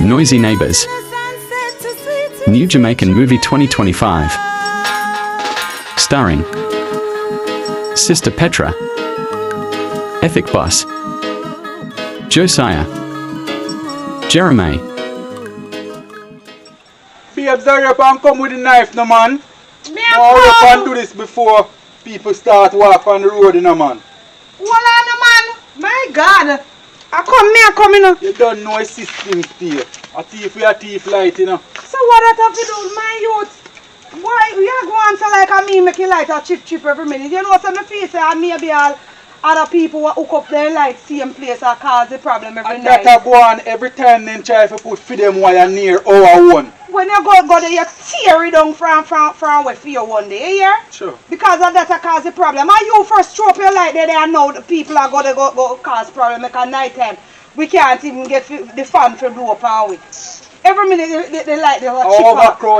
Noisy Neighbours. New Jamaican movie 2025. Starring Sister Petra, Ethic Boss, Josiah, Jeremy. Babes, hurry up and come with the knife, no man. Me Now hurry up and do this before people start walk on the road, no man. Hold on, no man. My God. I come, you know. You don't know a system here. A thief with a thief light, you know. So what that have to do with my youth? Why we are going to like a me make a light a chip every minute? You know, so my face and maybe all other people who hook up their light same place or cause the problem every And night. that go on every time they try to put for them wire near our one. When you go there, you tear it down from away for you one day, you hear? Sure. Because of that cause the problem. And you first throw up your light there and now the people are going to go cause problem because night time we can't even get the fan to blow up on with. Every minute they light the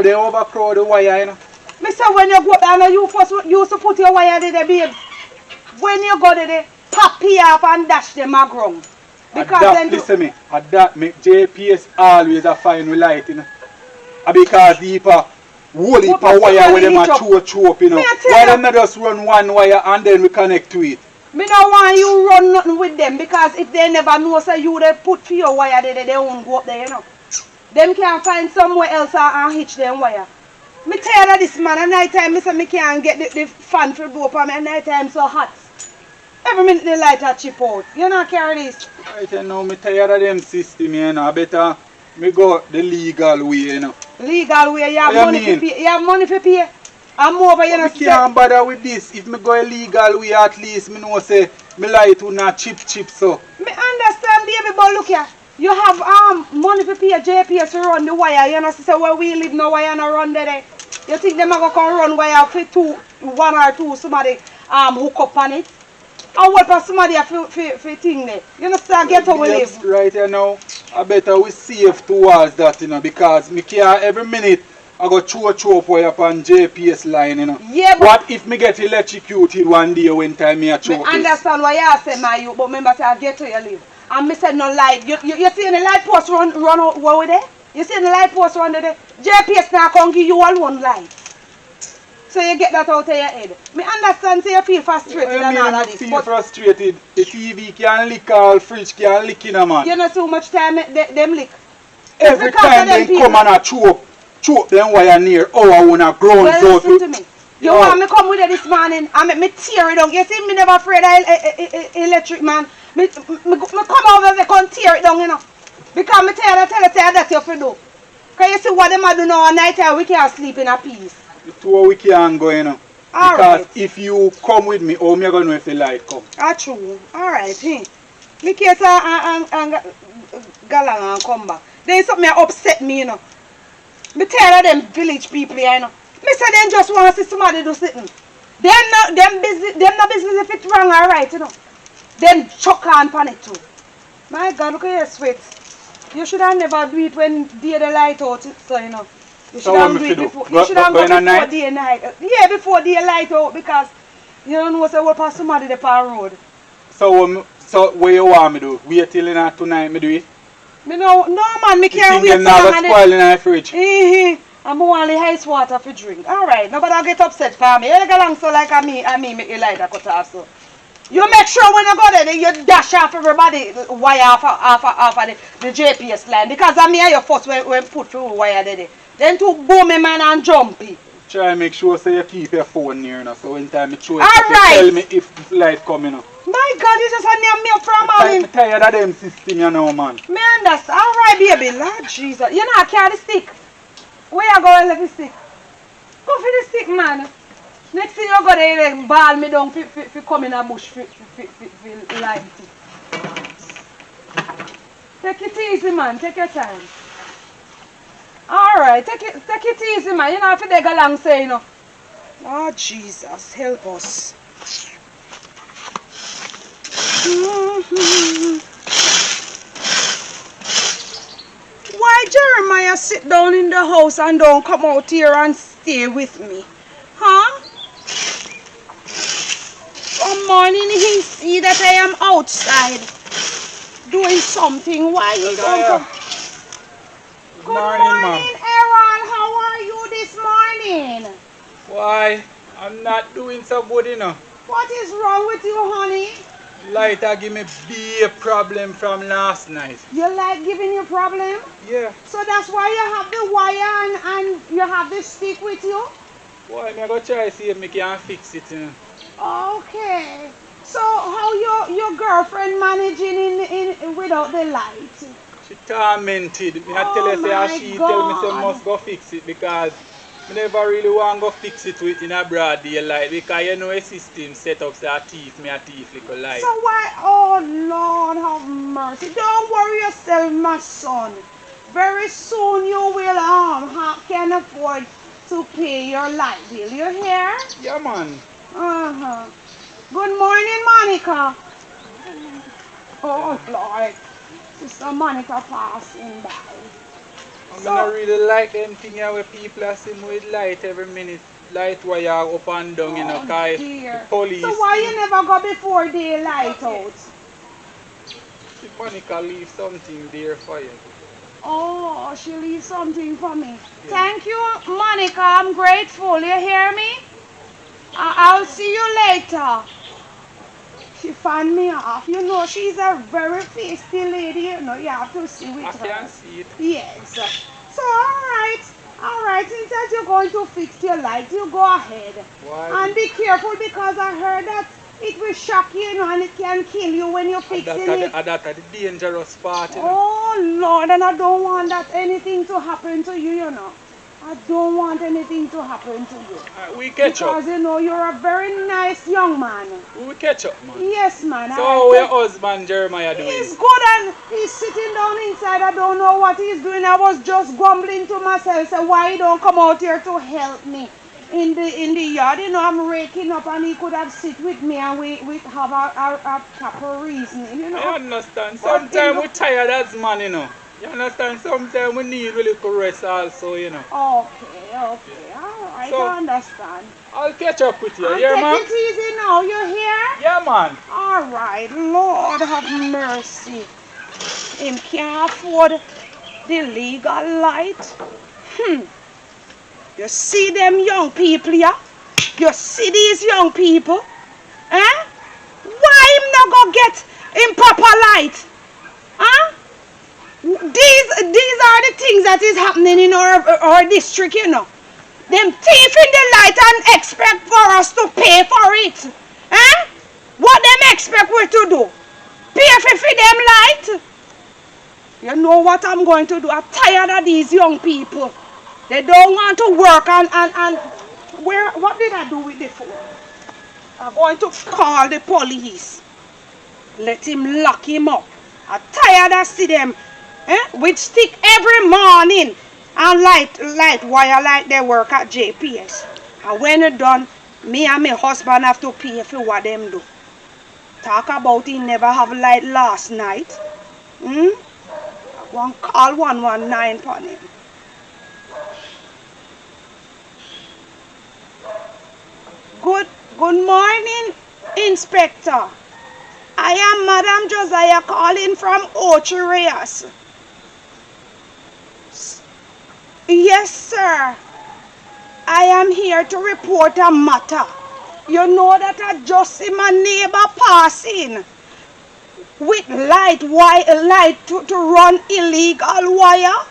They overcrowd the wire, you know. Me say when you go down you first used to put your wire there, babe. When you go there, pop off and dash them a ground. Because that, listen me, that make JPS always a fine with light, you know. Because the whole heap of wire with them a chew up, you know. Why don't they just run one wire and then we connect to it? Me don't want you run nothing with them because if they never know so you they put for your wire there, they won't go up there, you know. Them can find somewhere else and hitch them wire. Me tired of this man, at night time me say me can't get the fan to blow up and at night time so hot. Every minute the light a chip out. You not carry this. Right now me tired of them system, you know. I better me go the legal way, you know. Legal way, you have money to pay. You have money to pay. I'm over, you know. I can't bother with this. If me go a legal way, at least me know say me light will not chip so. Me understand, baby, but look here. You have money to pay JPS to run the wire. You know, so where we live now, wire no run there. You think them are going to come run wire for one or two, somebody hook up on it? And what for somebody for thing there? You understand? Get how we live. Right here now, I better we safe towards that, you know, because me care every minute I go throw up wire upon JPS line, you know. Yeah, but what if me get electrocuted one day when time me a throw I understand why you say my you, but remember say I get to you live. And me said no light. You see the light post run out where there? You see the light post run there? JPS now can give you all one light. So you get that out of your head. Me understand say you feel frustrated and all of this. Feel frustrated. The TV can lick, all fridge can lick in a man. You know so much time them lick. Every time they come and a choke them wire near our own a ground. Well, listen to me. You want me come with you this morning and make me tear it down. You see me never afraid of electric man. Me come over there and tear it down, you know. Because me tell you that you have to do. Because you see what them do now at night time we can't sleep in a peace. It's where we can't go, you know. All because right. If you come with me, how me going to know if the light come? That's true. Alright, hey. Me case and galang and come back. Then something upset me, you know. Me tell you them village people here, you know. Me say them just want to see somebody do something. Them business if it's wrong or right, you know. Them chuck on pan it too. My God, look at your sweat. You should have never do it when the light out, so you know. You should have do it before. You should have done before day and night. Yeah, before day light out because you don't know so what pass somebody the pan road. So what you want me do? Wait till tonight me do it? Me no man, me can't wait till long. Spoil in the fridge. I'm want the ice water for drink. Alright, nobody get upset for me. You go along so like me make the light cut off so. You make sure when you go there, you dash off everybody wire off of the JPS line. Because I'm here your first when put through wire there. Then to boom man and jumpy. Try and make sure so you keep your phone near enough so when time you show it, you tell me if the light coming up. My God, you just had me up from I'm tired of them system, you know, man. Me understand. Alright, baby. Lord Jesus. You know I carry the stick. Where you going with the stick? Go for the stick, man. Next thing you go there, you ball me down for come in a bush for light. Take it easy, man. Take your time. Alright, take it easy, man. You know if they go along say, you know. Oh, Jesus, help us. Why Jeremiah sit down in the house and don't come out here and stay with me? Huh? One morning he see that I am outside doing something. Why you don't come? Good morning, morning, Errol. How are you this morning? Why? I'm not doing so good, you know. What is wrong with you, honey? Lighter give me big problem from last night. You like giving you problem? Yeah. So that's why you have the wire and you have the stick with you? Why, me go try see if me can fix it, you know. Okay. So how your girlfriend managing in without the light? She tormented. Me I tell her say my she tell me say God. must go fix it because I never really want to go fix it with in a broad daylight because you know a system set up say a thief little light. So why? Oh Lord, have mercy! Don't worry yourself, my son. Very soon you will can afford to pay your light bill. You hear? Yeah, man. Good morning, Monica. Oh Lord, Sister Monica passing by. I don't really like them things where people are sitting with light every minute. Light wire up and down, you know, because the police. So why you never go before daylight out? The Monica leave something there for you. Oh, she leaves something for me. Yeah. Thank you, Monica. I'm grateful. You hear me? I'll see you later. She fanned me off. You know, she's a very feisty lady. You know, you have to see with her. I can see it. Yes. So, all right. Since that you're going to fix your light, you go ahead. Why? And be careful because I heard that it will shock you, and it can kill you when you're fixing it. That's the dangerous part, you know. Oh, Lord, and I don't want that anything to happen to you, you know. I don't want anything to happen to you. We catch up. Because, you know, you're a very nice young man. We catch up, man. Yes, man. So how your husband, Jeremiah, doing? He's good and he's sitting down inside. I don't know what he's doing. I was just grumbling to myself, say, why he don't come out here to help me in the yard? You know, I'm raking up and he could have sit with me and we have a proper reasoning, you know. I understand. Sometimes we're tired as man, you know. You understand? Sometimes we need really to rest also, you know. Okay. Alright, So, I understand. I'll catch up with you. And Yeah, take man? it easy now, you hear? Yeah, man. Alright, Lord have mercy. Him can't afford the legal light. You see them young people, yeah? You see these young people? Eh? Why him not go get improper light? Huh? These are the things that is happening in our district, you know. Them thief in the light and expect for us to pay for it. Eh? What them expect we to do? Pay for them light? You know what I'm going to do? I'm tired of these young people. They don't want to work and what did I do with the phone? I'm going to call the police. Let him lock him up. I'm tired of see them with stick every morning and light wire like they work at JPS. And when it's done, me and my husband have to pay for what them do. Talk about he never have light last night. I want to call 119 upon him. Good morning, Inspector. I am Madam Josiah calling from Ochireas. Yes, sir. I am here to report a matter. You know that I just see my neighbor passing with light to run illegal wire.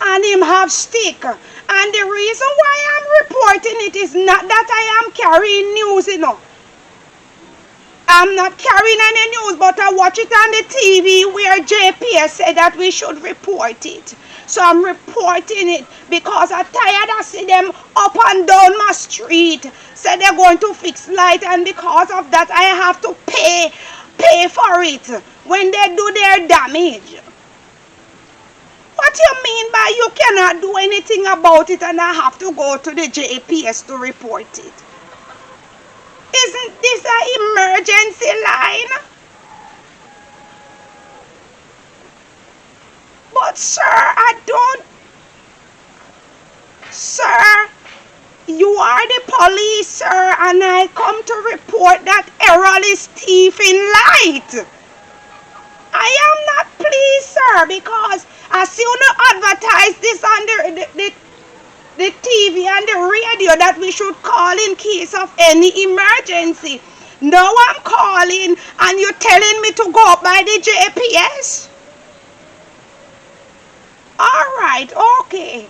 And him have stick. And the reason why I'm reporting it is not that I am carrying news, you know. I'm not carrying any news, but I watch it on the TV where JPS said that we should report it. So I'm reporting it because I'm tired of seeing them up and down my street. Say they're going to fix light, and because of that I have to pay for it when they do their damage. What do you mean by you cannot do anything about it and I have to go to the JPS to report it? Isn't this an emergency line? But sir, Sir, you are the police, sir, and I come to report that Errol is thieving light. I am not pleased, sir, because as soon advertised this on the TV and the radio that we should call in case of any emergency. Now I'm calling and you're telling me to go up by the JPS? Alright, okay.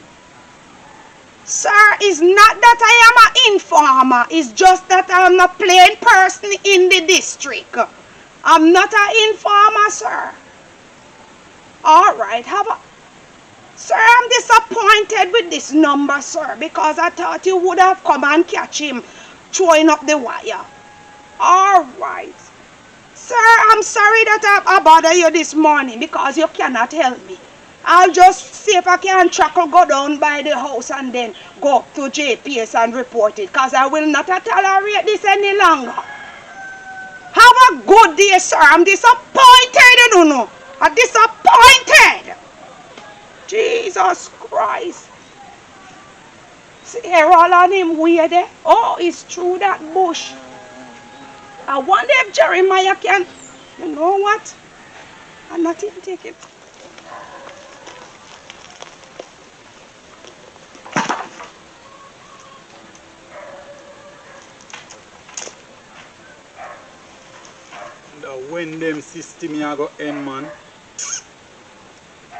Sir, it's not that I am an informer. It's just that I'm a plain person in the district. I'm not an informer, sir. Alright, sir, I'm disappointed with this number, sir, because I thought you would have come and catch him throwing up the wire. Alright. Sir, I'm sorry that I bother you this morning because you cannot help me. I'll just see if I can go down by the house and then go up to JPS and report it, because I will not tolerate this any longer. Have a good day, sir. I'm disappointed, you don't know. I'm disappointed. Jesus Christ. See Errol and him way there. Oh, it's through that bush. I wonder if Jeremiah can. You know what? I'm not even taking it. When them system here go end, man.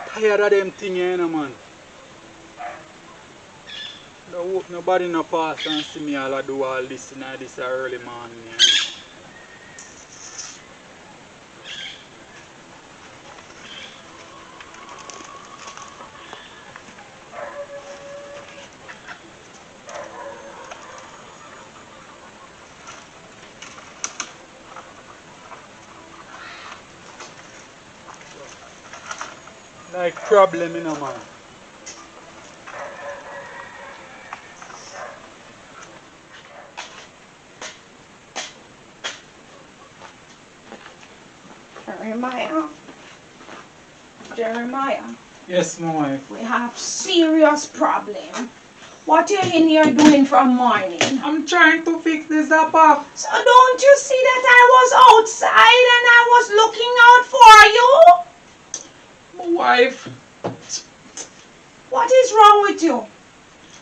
Tired of them thing here, man. Don't hope nobody no pass and see me all do all this in this early morning. Like problem, you know, man. Jeremiah. Yes, my wife. We have serious problem. What you in here doing from morning? I'm trying to fix this up. So don't you see that I was outside and I was looking out for you? My wife. What is wrong with you?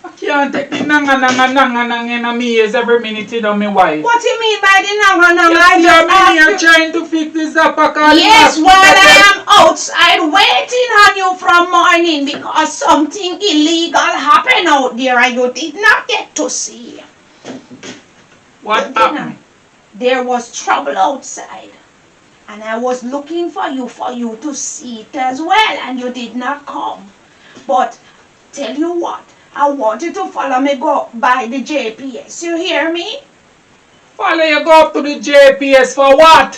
I can't take the nanga in my ears every minute, you know, my wife. What do you mean by the nanga? You're trying to fix this up. Yes, while I am outside waiting on you from morning because something illegal happened out there and you did not get to see. What happened? There was trouble outside. And I was looking for you to see it as well, and you did not come. But tell you what, I want you to follow me go by the JPS. You hear me? Follow you go up to the JPS for what?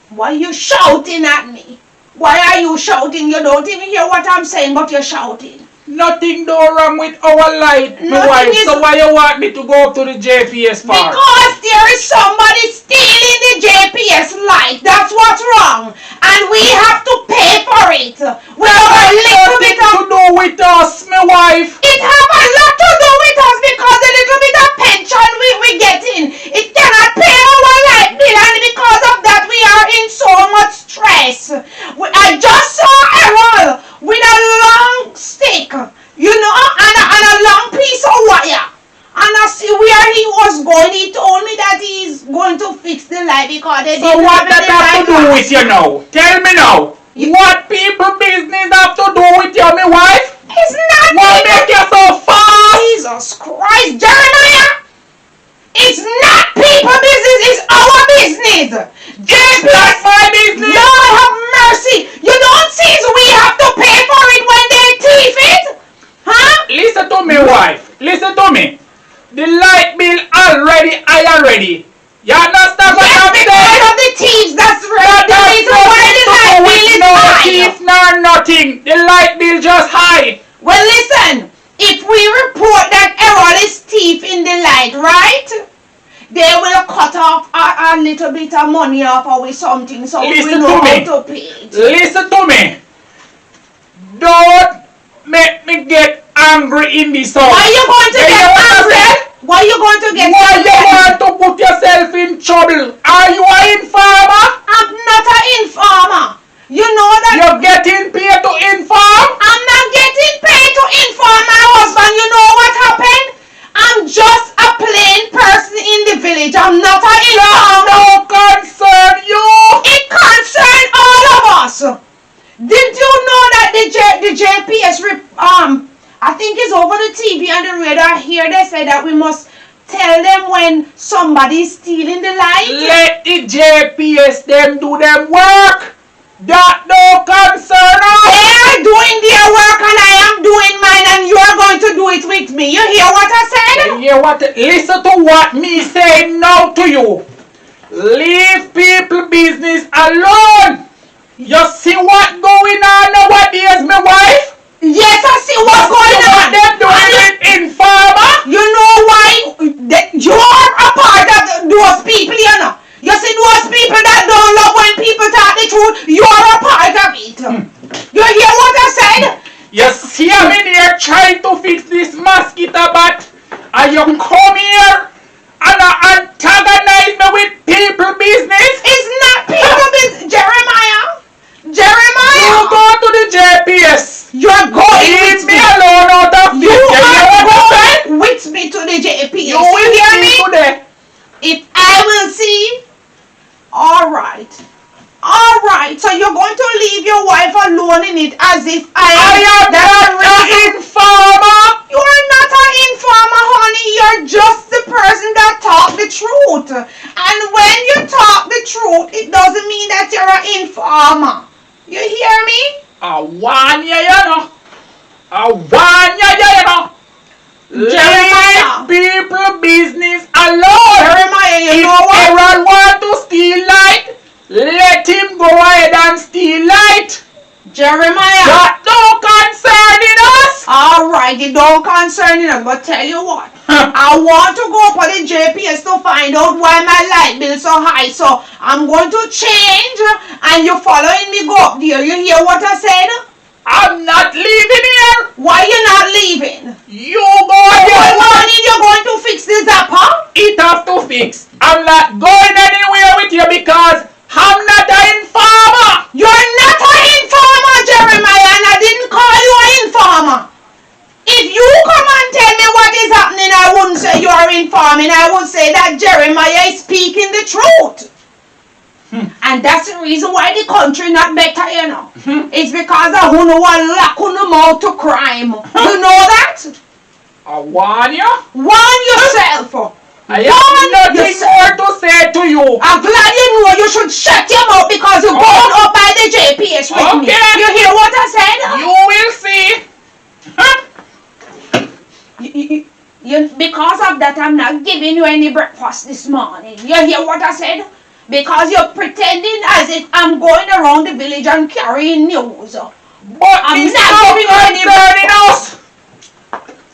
Why are you shouting at me? Why are you shouting? You don't even hear what I'm saying, but you're shouting. Nothing do wrong with our light, my wife. So why you want me to go up to the JPS for? Because there is somebody stealing the JPS light. That's what's wrong. And we have to pay for it. We have a little bit to do with us, my wife. It have a lot to do with us because the little bit of pension we getting, it cannot pay our light bill, and because of that we are in so much stress. I just saw Errol with a long stick, you know, and a long piece of wire. And I see where he was going. He told me that he's going to fix the light because they so didn't what have that have to do with you now? Tell me now. What people business have to do with you, my wife? It's not. Why make you so fast? Jesus Christ, Jeremiah! It's not people business, it's our business. It's not my business. Lord have mercy. You don't see we have to pay for it when they thief it? Huh? Listen to me, wife. Listen to me. The light bill already. You understand what I'm saying? Because of the thieves, that's right. The reason why the light bill is no high. thief nor nothing. The light bill just high. Well, listen. If we report that Errol is thief in the light, right? They will cut off a little bit of money off or something, so we know how to pay it. Listen to me. Don't make me get angry in this house. Why are you going to get angry? Why are you going to get angry? Why you want to put yourself in trouble? Are you an informer? I'm not an informer. You know that. You're getting paid to inform? I'm not getting paid JPS I think it's over the TV and the radar here. They say that we must tell them when somebody's stealing the light. Let the JPS them do them work. That no concern us. They are doing their work and I am doing mine, and you are going to do it with me. You hear what I said? Listen to what me say now to you. Leave people business alone. You see what going on nowadays, my wife? Yes, I see what's going on. What them doing with Informer? You know why? You're a part of those people, you know. You see those people that don't love when people talk the truth, you're a part of it. You hear what I said? You see I'm in here trying to fix this mosquito bat, and you come here and antagonize me with people business? It's not people business. Jeremiah. You go to the JPS. You're going Leave me alone out of You this. are going with me to the JPS. You will hear see me? today. If I will see. Alright. So you're going to leave your wife alone in it as if I am not an informer. You are not an informer, honey. You're just the person that talk the truth. And when you talk the truth, it doesn't mean that you're an informer. You hear me? I warn you, you know. Jeremiah. Leave people business alone. Jeremiah, you know what? If Errol want to steal light, let him go ahead and steal light. Jeremiah. That don't concern us. Alright, it don't concern us, but tell you what. I want to go for the JPS to find out why my light bill is so high. So I'm going to change and you're following me go up there. You hear what I said? I'm not leaving here. Why you not leaving? You go ahead. Morning you're going to fix the zapper? It has to fix. I'm not going anywhere with you because I'm not an informer. You're not an informer, Jeremiah, and I didn't call you an informer. If you come and tell me what is happening, I wouldn't say you are informing. I would say that Jeremiah is speaking the truth. And that's the reason why the country not better, you know. It's because of who no one lock on the mouth to crime. You know that? I warn you. Warn yourself. I have nothing more to say to you. I'm glad you know you should shut your mouth because you're going up by the JPS with me. You hear what I said? You will see. Because of that, I'm not giving you any breakfast this morning. You hear what I said? Because you're pretending as if I'm going around the village and carrying news. But I'm it's not not giving you any concerning us.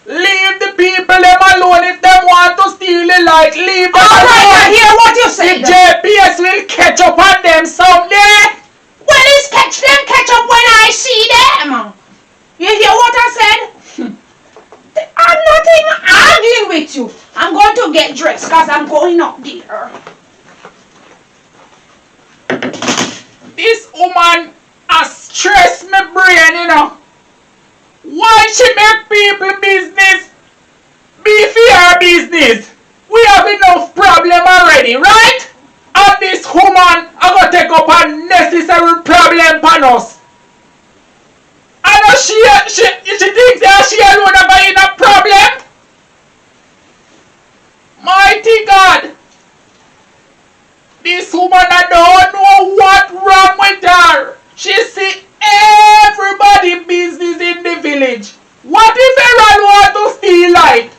Leave the people them alone. If they want to steal the light, leave them alone. Alright, I hear what you said. The JPS will catch up on them someday. Well, it's catch up when I see them. You hear what I said? I'm not even arguing with you. I'm going to get dressed because I'm going up there. This woman has stressed my brain, you know. Why she make people business be for her business? We have enough problem already, right? And this woman are gonna take up unnecessary problem on us. I know she thinks that she alone are in a problem. Mighty God. This woman I don't know what wrong with her. She see everybody business in the village. What if Errol want to steal light?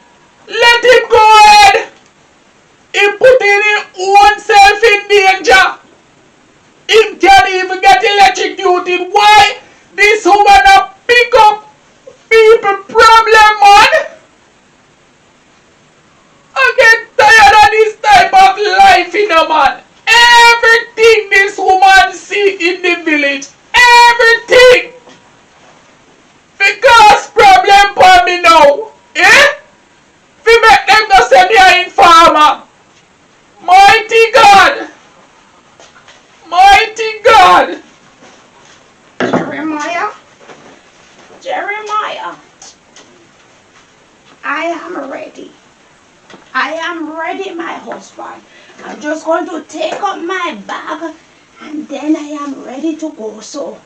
Let him go ahead. He putting his own self in danger. He can't even get electrocuted. Why? This woman a pick up people problem, man. I get tired of this type of life, you know, man. Everything this woman see in the village, everything, because problem for me now, eh? We make them go send me an informer. Mighty God, mighty God. Jeremiah, I am ready. I am ready, my husband. I'm just going to take up my bag and then I am ready to go. So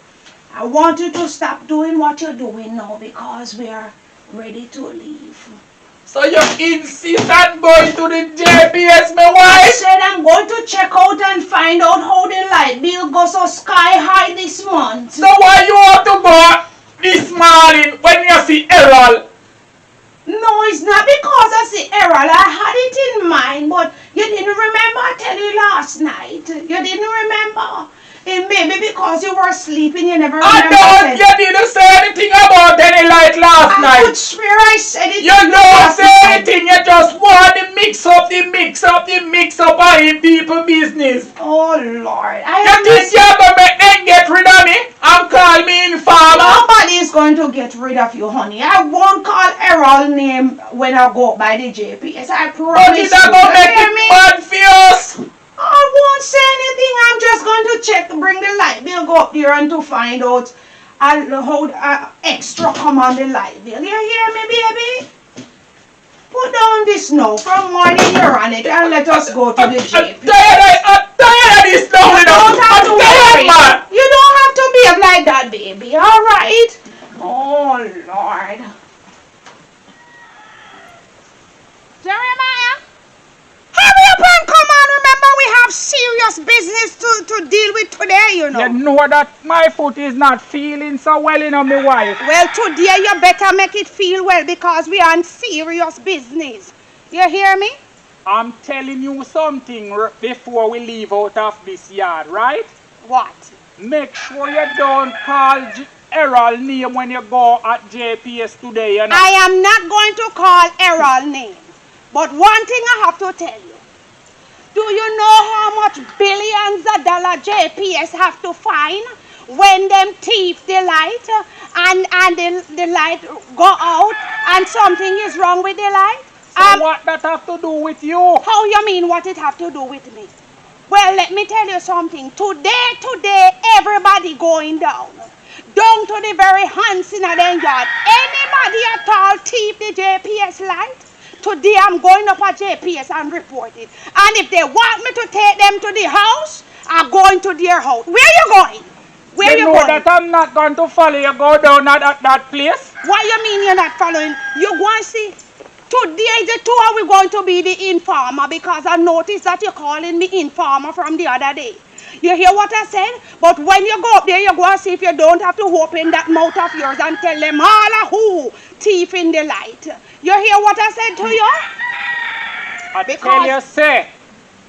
I want you to stop doing what you're doing now because we are ready to leave. So you insist on going to the JPS, my I wife? said I'm going to check out and find out how the light bill goes so sky high this month. So why you want to go this morning when you see Errol? No, it's not because I see Errol. I had it in mind, but you didn't remember I tell you last night. You didn't remember. It may be because you were sleeping, you never remember. I don't, you didn't say anything about any light last I could night. swear I said it. You don't say anything, you just want to mix up of in people business. Oh Lord. You think you're going to make them get rid of me and call me informer? Nobody is going to get rid of you, honey. I won't call Errol's name when I go by the JPS. I promise But you. it's not going to make Hear it me? bad for us. I won't say anything. I'm just going to check, bring the light bill, go up there and to find out how extra come on the light bill. You hear me, baby? Put down this now. From morning you're on it and let us go to the I'm JPS. tired of this now. You don't have to I'm tired, worry. man. You don't have to behave like that, baby. All right? Oh, Lord. Jeremiah, hurry up and come on. Remember, we have serious business to deal with today, you know. You know that my foot is not feeling so well, you know, my wife. Well, today you better make it feel well because we are on serious business. You hear me? I'm telling you something before we leave out of this yard, right? What? Make sure you don't call Errol's name when you go at JPS today, you know. I am not going to call Errol's name. But one thing I have to tell you. Do you know how much billions of dollars JPS have to fine when them thief the light and the light go out and something is wrong with the light? So what that have to do with you? How you mean what it have to do with me? Well, let me tell you something. Today, everybody going down to the very hands in their yard. Anybody at all thief the JPS light? Today I'm going up at JPS and report it. And if they want me to take them to the house, I'm going to their house. Where you going? Where you know going? that I'm not going to follow you go down at that place? What you mean you're not following? You going to see? Today the two are we going to be the informer because I noticed that you're calling me informer from the other day. You hear what I said? But when you go up there, you go and see if you don't have to open that mouth of yours and tell them all who thief in the light. You hear what I said to you? I tell you, say,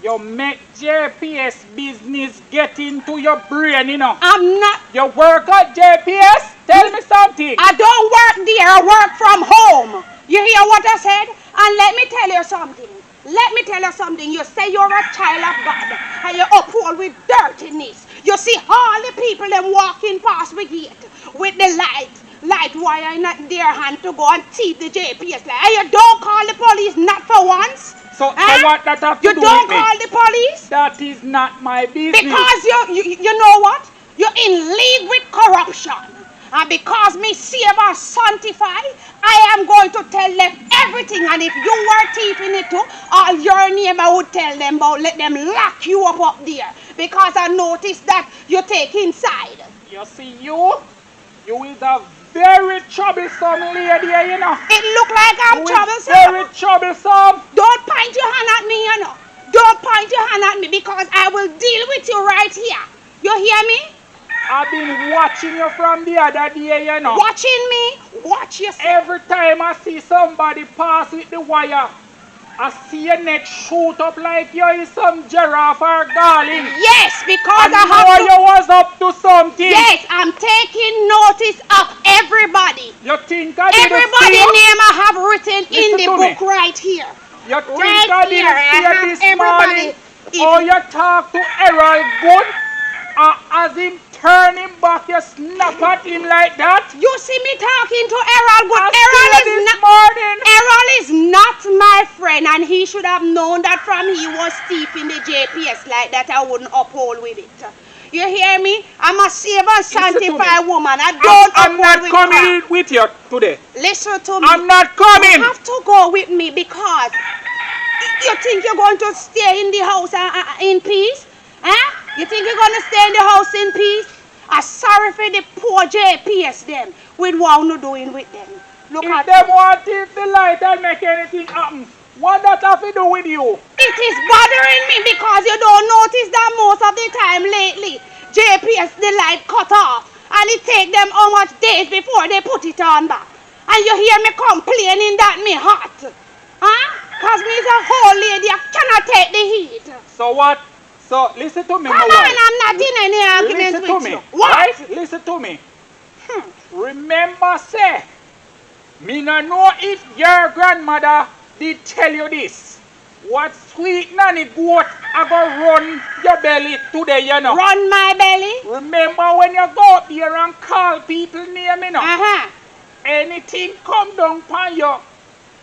you make JPS business get into your brain, you know. I'm not. You work at JPS? Tell me something. I don't work there. I work from home. You hear what I said? And let me tell you something. Let me tell you something. You say you're a child of God and you're uphold with dirtiness. You see all the people them walking past the gate with the light wire in their hand to go and thief the JPS light. And you don't call the police, not for once. So what that have to You do don't with me? call the police? That is not my business. Because you know what? You're in league with corruption. And because me save and sanctify, I am going to tell them everything. And if you were thieving it too, all your name I would tell them about, let them lock you up there. Because I noticed that you take inside. You see, you is a very troublesome lady, you know. It look like I'm troublesome. Very troublesome. Don't point your hand at me, you know. Don't point your hand at me because I will deal with you right here. You hear me? I've been watching you from the other day, you know. Watching me? Watch yourself. Every time I see somebody pass with the wire, I see your neck shoot up like you is some giraffe or darling. Yes, because I I have know to. you was up to something. Yes, I'm taking notice of everybody. You think I didn't Everybody see you? name I have written in Listen the to book me. right here. You think Right I didn't here, I see have you this everybody. morning? Oh, you talk to Errol good? As him turn him back, you snap at him like that? You see me talking to Errol, but I see you this morning. Errol is not my friend, and he should have known that from he was thieving the JPS like that. I wouldn't uphold with it. You hear me? I'm a save and sanctify woman. I'm not coming with you today. Listen to me. I'm not coming. You have to go with me because you think you're going to stay in the house in peace? Huh? You think you're going to stay in the house in peace? I'm sorry for the poor JPS them with what you doing with them. Look If at them want to the light and make anything happen, what that have to do with you? It is bothering me because you don't notice that most of the time lately, JPS the light cut off and it take them how much days before they put it on back. And you hear me complaining that me hot. Huh? Because me's a whole lady, I cannot take the heat. So what? So listen to me, Come my on, wife. I'm not in any argument Listen to with me. you. What? Right? Listen to me. Remember, say, me no know if your grandmother did tell you this. What sweet nanny goat I go run your belly today, you know. Run my belly? Remember when you go up here and call people name, you know. Anything come down upon you,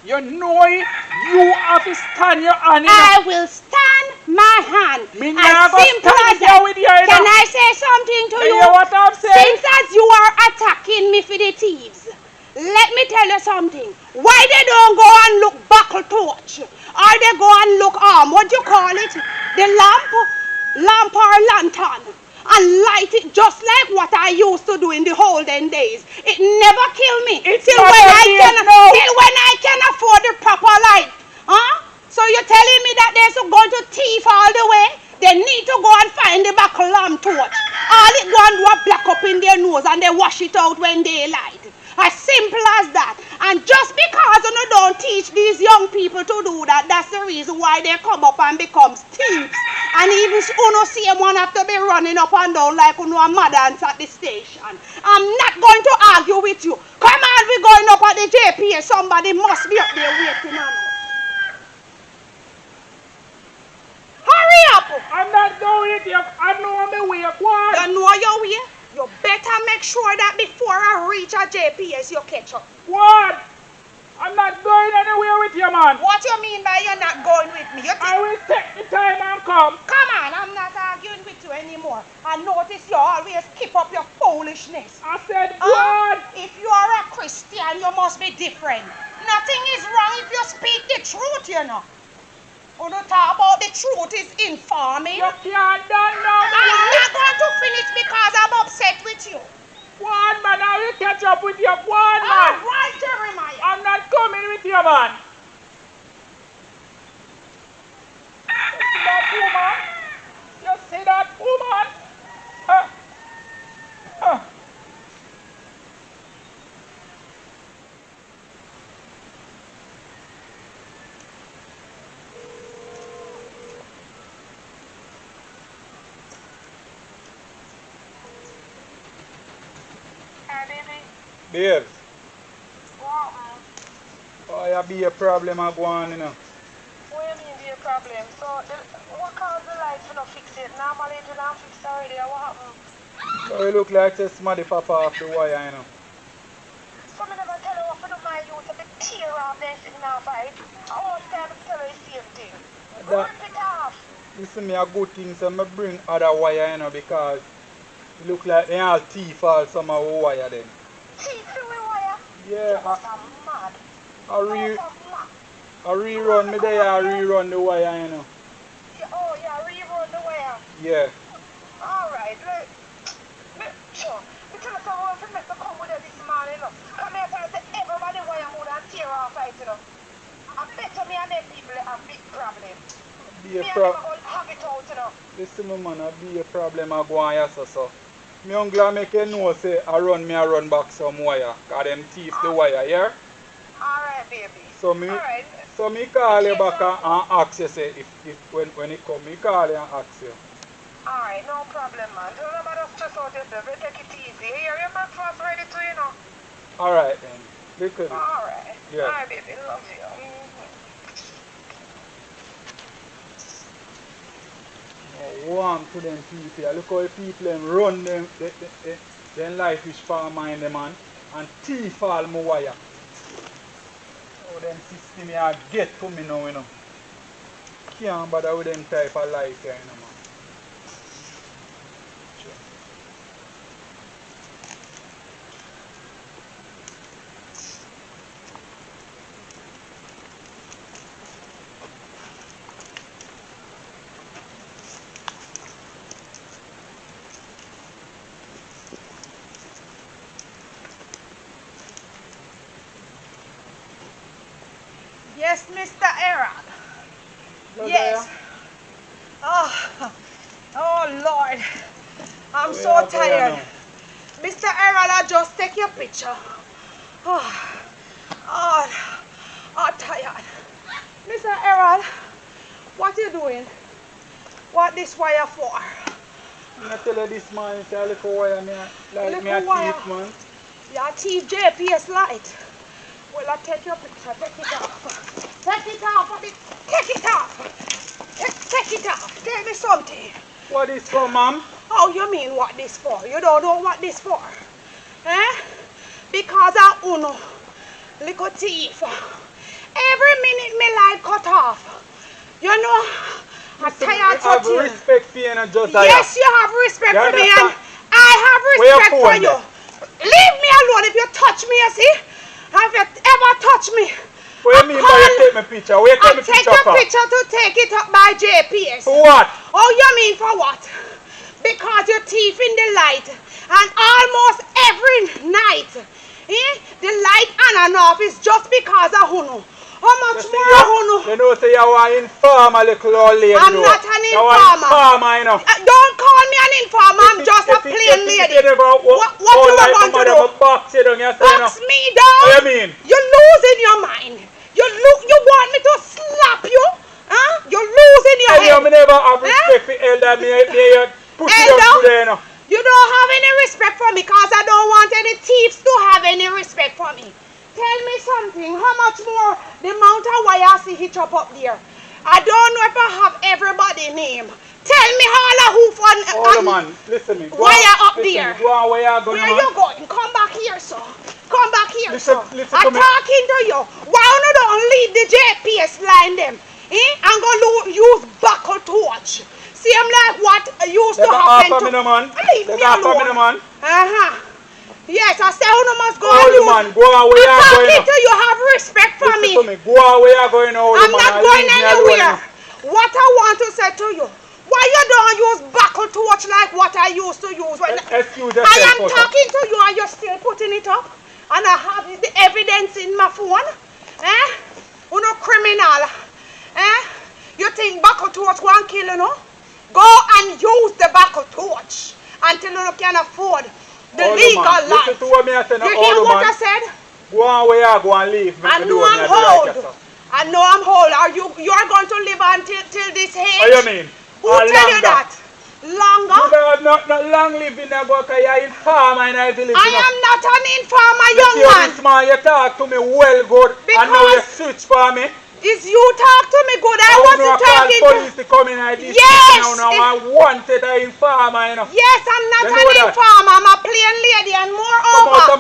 you know it, you have to stand your hand, you know. I will stand my hand. Me As nah go simple stand as here that. with you, you Can know. I say something to You you? hear what I'm saying? Since as you are attacking me for the thieves, let me tell you something. Why they don't go and look buckle torch? Or they go and look what do you call it? The lamp or lantern. And light it just like what I used to do in the olden days. It never killed me. Till when I can afford the proper light. Huh? So you're telling me that they're so going to thief all the way? They need to go and find the buckle lamp torch. All it go and do a black up in their nose and they wash it out when they light. As simple as that. And just because you don't teach these young people to do that, that's the reason why they come up and become thieves. And even see one have to be running up and down like a madams at the station. I'm not going to argue with you. Come on, we're going up at the JPA. Somebody must be up there waiting on us. Hurry up! I'm not going with you. I know my way. Go on. You know your way? You better make sure that before I reach a JPS, you catch up. What? I'm not going anywhere with you, man. What you mean by you're not going with me? I will take the time and come. Come on, I'm not arguing with you anymore. I notice you always keep up your foolishness. I said, what? If you are a Christian, you must be different. Nothing is wrong if you speak the truth, you know. When you talk about the truth is informing. You can't done now. I'm not going to finish because I'm upset with you. One man, I will catch up with you. One man. All right, Jeremiah. I'm not coming with you, man. You see that woman? Babes. Oh, you be a problem I go on, you know. What do you mean be a problem? So, what caused the lights to not fix it? Normally it don't fix already, what happened? So you look like somebody pop off the wire, you know. So I never tell you what to do my youth, if it tear off then sitting off, right? I always time to tell you the same thing. Rip it off. Listen, me a good thing, so I bring other wire, you know, because it look like they all teeth all some of the wire then. Teeth through the wire? Yeah, I'm mad. I rerun me there, I rerun the wire, you know. Oh, yeah, rerun the wire. Yeah. Alright, sure. We tell us how to make the come with this morning, you know. Come here, tell us that everybody wire more than tear off, right, you know. I bet you me and them people have big problem. Be a Me and them problem. are going to have it out, you know. Listen, my man, I be a problem I go on here, so. Me uncle make you know, say, I run back some wire. Because them thief the wire, yeah? Alright, baby. So me, Alright. so me call you back and ask you, say, if when it come, me call you and ask you. Alright, no problem, man. Don't know about us stress out yourself. You take it easy. Here, your breakfast ready to, you know. Alright then. Look at it. Alright. Yeah. Alright, baby. Love you. Warm to them people. Look how the people them run them life fish farm in them man and thief all my wire. Oh, them system here get to me now, you know. Can't bother with them type of life here, you know, man. Yes, Mr. Errol. Yes. Oh Lord. I'm so tired. Mr. Errol, I just take your picture. Tired. Mr. Errol, what you doing? What this wire for? I tell you this man, it's a little wire, me a thief, man. Your thief JPS light. Well, I take your picture. Take it off. Take it off. Take it off. Take it off. Tell me something. What is for, ma'am? How you mean what this for? You don't know what this for? Eh? Because I uno. Little thief. Every minute my light cut off. You know, I'm tired of you. I have respect for you and just yes, you have respect for me and I have respect for you. Leave me alone if you touch me, you see? Have you ever touched me? What do you mean by you take my picture? Where you take my picture from? I take your picture to take it up by JPS. For what? Oh, you mean for what? Because you're thief in the light. And almost every night, the light on and off is just because of Huno. How much more Huno? You know, say you are an informer, little old lady. I'm not an informer. You are an informer, you know. Don't call me an informer. I'm just a plain lady. What you want to do? Box me down? What do you mean? You're losing your mind. You want me to slap you? Huh? You're losing your head. You never have respect for elder. Elder? You don't have any respect for me because I don't want any thieves to have any respect for me. Tell me something. How much more the amount of wire I see hitch up there? I don't know if I have everybody's name. Tell me all of who fun. Hold on, man. Listen me. Wire up there. Go on, where you going, Where you going? Come back here, sir. Come back here, listen, sir. Listen I'm talking to you. Why you don't leave the JPS line them? I'm going to use buckle torch. See, I'm like what used to happen to me. Leave me alone. Yes, I say you must go on. Man, go on where you are going. I'm talking to you. Have respect for me. Go on where you are going. I'm not going anywhere. What I want to say to you. Why you don't use buckle torch like what I used to use? Excuse yourself. I am talking to you and you're still putting it up. And I have the evidence in my phone. You know, criminal. You think buckle torch won't kill you, no? Go and use the buckle torch until you can afford the legal life. Listen to what I said. You hear what I said? Go on where you go and leave. I know I'm old. I know I'm old. You are going to live until this age? What do you mean? Who tell you that? Longer? You not long living there because you're an informer in our village. I am not an informer, young man. This man, you talk to me well good and now you switch for me. Is you talk to me good? I wasn't talking to police to come in like this. Yes! Now I wanted an informer, you know. Yes, I'm not an informer. I'm a plain lady and moreover.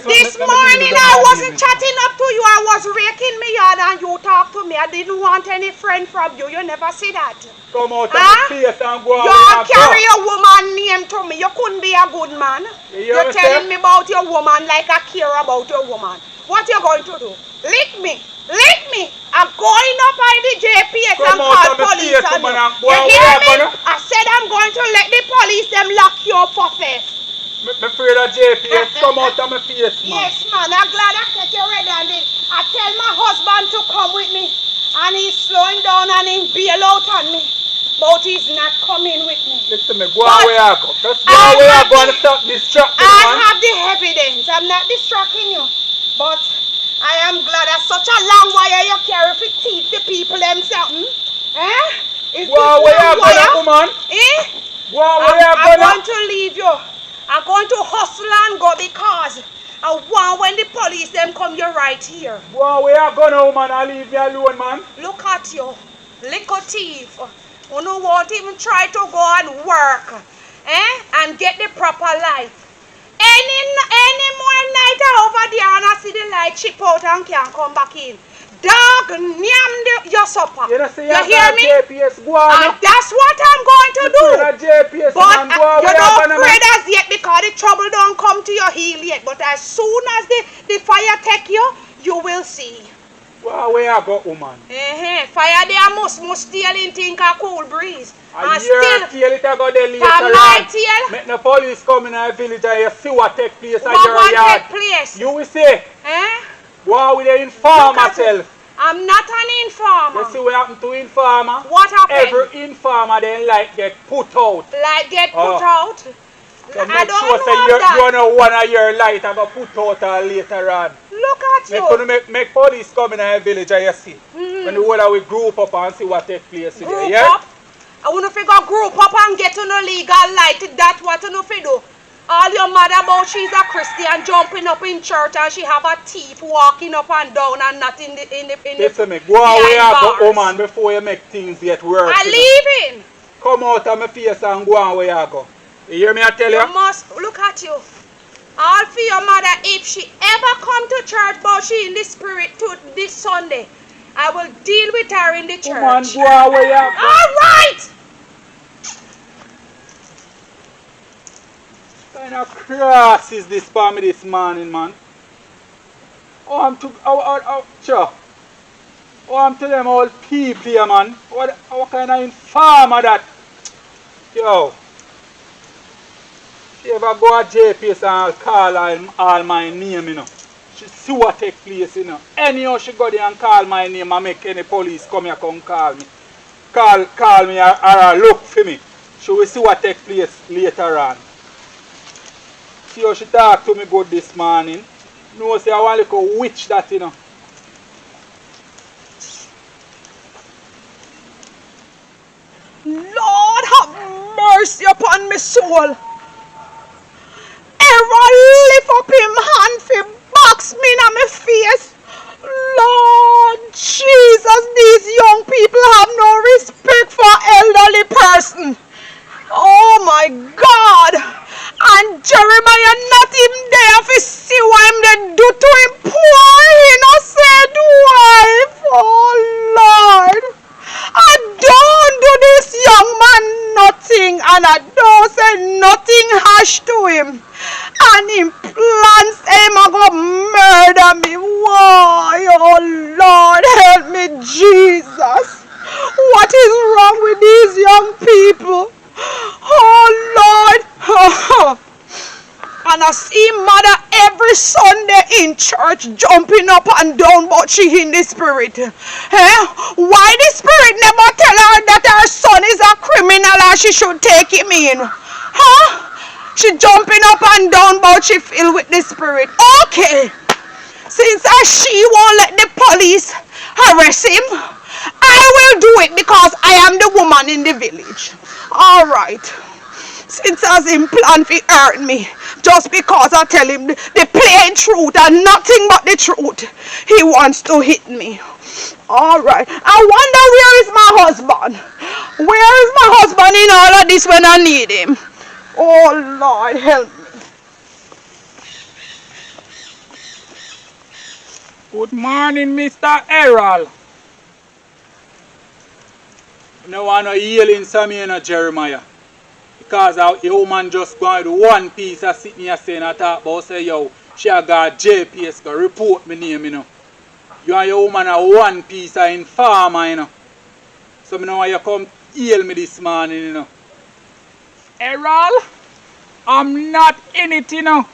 This morning I wasn't chatting up to you. I was raking my yard and you talk to me. I didn't want any friend from you. You never see that. Come out of the face and go on. You carry a woman name to me. You couldn't be a good man. You're telling me about your woman like I care about your woman. What you going to do? Lick me. Lick me. I'm going up by the JPS and call police on you. You hear me? I said I'm going to let the police them lock you up for theft. I'm afraid of JPS. Come out of my face, man. Yes, man. I'm glad I take you ready and I tell my husband to come with me. And he's slowing down and he's bail out on me. But he's not coming with me. Listen to me. Go on where you go. Just go on where you go and stop distracting me, man. I have the evidence. I'm not distracting you. But I am glad that such a long wire you carry to teach the people them something. Is go on where you go, woman. Go on where you go. I'm going to leave you. I'm going to hustle and go because I want when the police them come, you're right here. Go on where you go now, woman. I'll leave you alone, man. Look at you. Little thief. You know, won't even try to go and work. And get the proper life. Any more night over there and I see the light chip out and can't come back in. Dog, nyam your supper. You hear me? JPS, go on. That's what I'm going to do. JPS, but you're not afraid as yet because the trouble don't come to your heel yet. But as soon as the fire take you, you will see. Well, where you go, woman? Fire there must steal in think a cool breeze. And still, tail it go there later on. Make the police come in our village and you see what take place at your yard. Take place? You will say, wow, we the inform myself. I'm not an informer. You see what happened to informer? What happened? Every informer then like get put out. Light get put out? So I make don't sure know say you that. don't know one of your light and go put out later on. Look at you. Make police come in our village and you see. When the whole we group up and see what take place today. Group Yeah? up? I wanna figure group up and get on a legal light. That's what you know fi do. All your mother about she's a Christian jumping up in church and she have a thief walking up and down and not in the Listen me, go away and go home man before you make things get worse. I leaving. Come out of my face and go away and go. You hear me I tell you? You must look at you. All for your mother, if she ever come to church but she in the spirit to this Sunday, I will deal with her in the church. Come on, go away and go. Alright! What kind of cross is this for me this morning, man? I'm to them old people here, man. What kind of informer that? Yo. She ever go to JPS and call all my name, you know. She see what take place, you know. Anyhow she go there and call my name and make any police come here come call me. Call me or look for me. She will see what take place later on. See how she talk to me good this morning. No, say I want like a witch that, you know. Lord have mercy upon my soul. Errol lift up him hand fi box me in my face. Lord Jesus, these young people have no respect for elderly person. Oh my God. And Jeremiah not even there to see what him they do to him poor innocent wife. Oh Lord. I don't do this young man nothing and I don't say nothing harsh to him. And him plans him a go murder me. Why? Oh Lord, help me Jesus. What is wrong with these young people? Oh Lord. And I see mother every Sunday in church jumping up and down, but she in the spirit. Why the spirit never tell her that her son is a criminal and she should take him in? She jumping up and down, but she filled with the spirit. Okay. Since she won't let the police arrest him, I will do it because I am the woman in the village. Alright. Since as him plan to hurt me, just because I tell him the plain truth and nothing but the truth, he wants to hit me. Alright. I wonder where is my husband? Where is my husband in all of this when I need him? Oh Lord, help me. Good morning, Mr. Errol. No want to yelling some here, no, Jeremiah. Because a woman just going to one piece of sitting here saying I talk about say yo, she a got JPS go report me name, you know. You and your woman are one piece of informer, you know. So me know why you come heal me this morning, you know. Errol, I'm not in it, you know.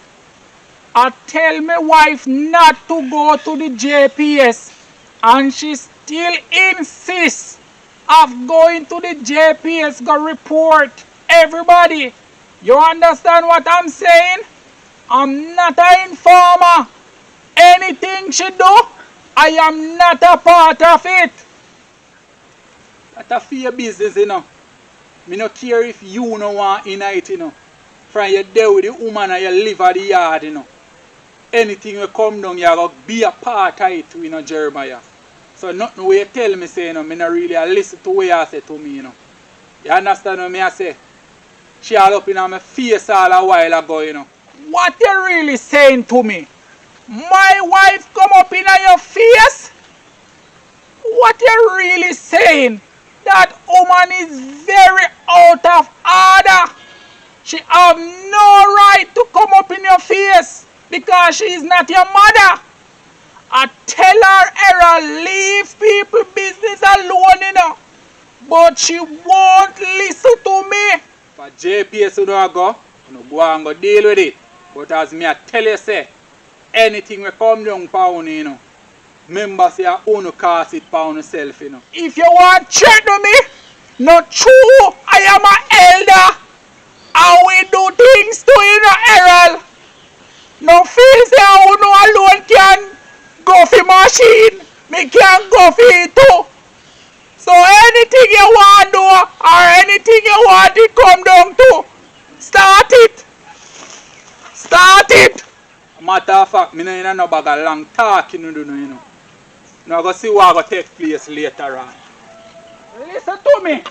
I tell my wife not to go to the JPS and she still insists of going to the JPS go report. Everybody, you understand what I'm saying? I'm not an informer. Anything she do, I am not a part of it. That's for your business, you know. Me no care if you no want in it, you know. From you there with the woman and you live at the yard, you know. Anything will come down, you gotta be a part of it, you know, Jeremiah. So nothing what you tell me say, you know, me not really listen to what you say to me, you know. You understand what me I say? She all up in my face all a while ago, you know. What you really saying to me? My wife come up in your face? What you really saying? That woman is very out of order. She have no right to come up in your face because she is not your mother. I tell her, Errol, leave people business alone, you know. But she won't listen to me. For JPS you don't go and go deal with it. But as me I tell you say, anything will come down for you, you know. Remember, say I own a cast it for yourself, you know. If you want to threaten me, not true. I am an elder. I will do things to you, Errol. No feel say I no alone can go for machine. Me can go for it too. So anything you want to do or anything you want to come down to, start it. Start it. Matter of fact, me no in no bag of long talking, you know. Now go see what will take place later on. Listen to me.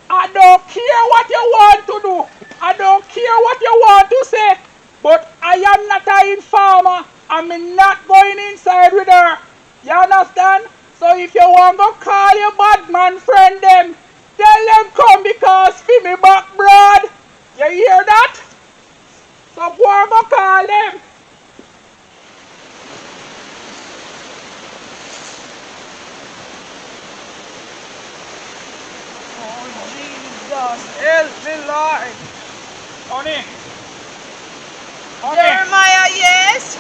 I don't care what you want to do. I don't care what you want to say. But I am not an informer. I'm not going inside with her. You understand? So if you want to call your bad man friend them, tell them come because for me back broad. You hear that? So go and go call them. Help me, Lord. Honey. Jeremiah, yes?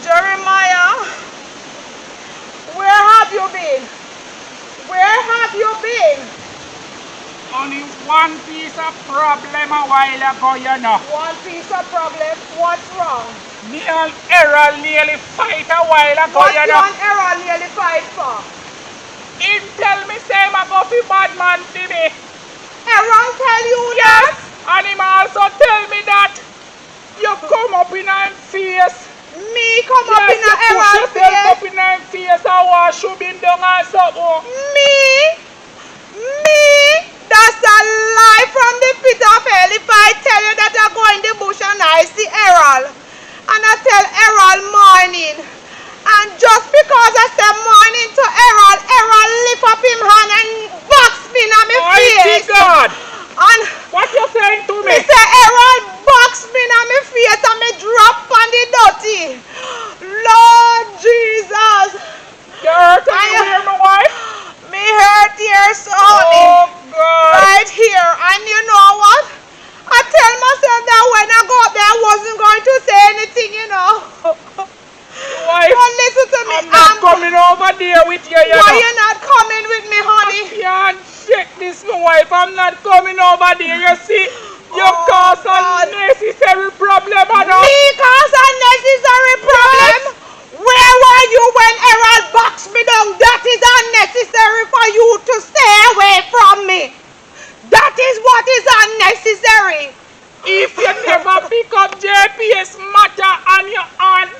Jeremiah, where have you been? Where have you been? Only one piece of problem a while ago, you know. One piece of problem. What's wrong? Me and Errol nearly fight a while ago, What you you know. and Errol nearly fight for? Him tell me say I go fi bad man for me. Errol tell you Yes, that? and him also tell me that you come up in him face. Me come up in a you push Errol yourself face? up in him face and want to shoot him down and something. Me? That's a lie from the pit of hell if I tell you that I go in the bush and I see Errol. And I tell Errol morning. And just because I say morning to Errol, Errol lift up him hand and box me in my face. God! And What you saying to me me? say Errol box me in my face and me drop on the dirty. Lord Jesus. You hurt me here, my wife? Me hurt here so Oh, God. right here. And you know what? I tell myself that when I go up there, I wasn't going to say anything, you know. Wife, Don't listen to me. I'm not coming over there with you, you Why know. you not coming with me, honey? I can't shake this, my wife. I'm not coming over there, you see. You Oh, cause God. unnecessary problem, I know. Me cause unnecessary problem? Where were you when Errol boxed me down? That is unnecessary for you to stay away from me. That is what is unnecessary. If you never pick up JPS matter on your hand,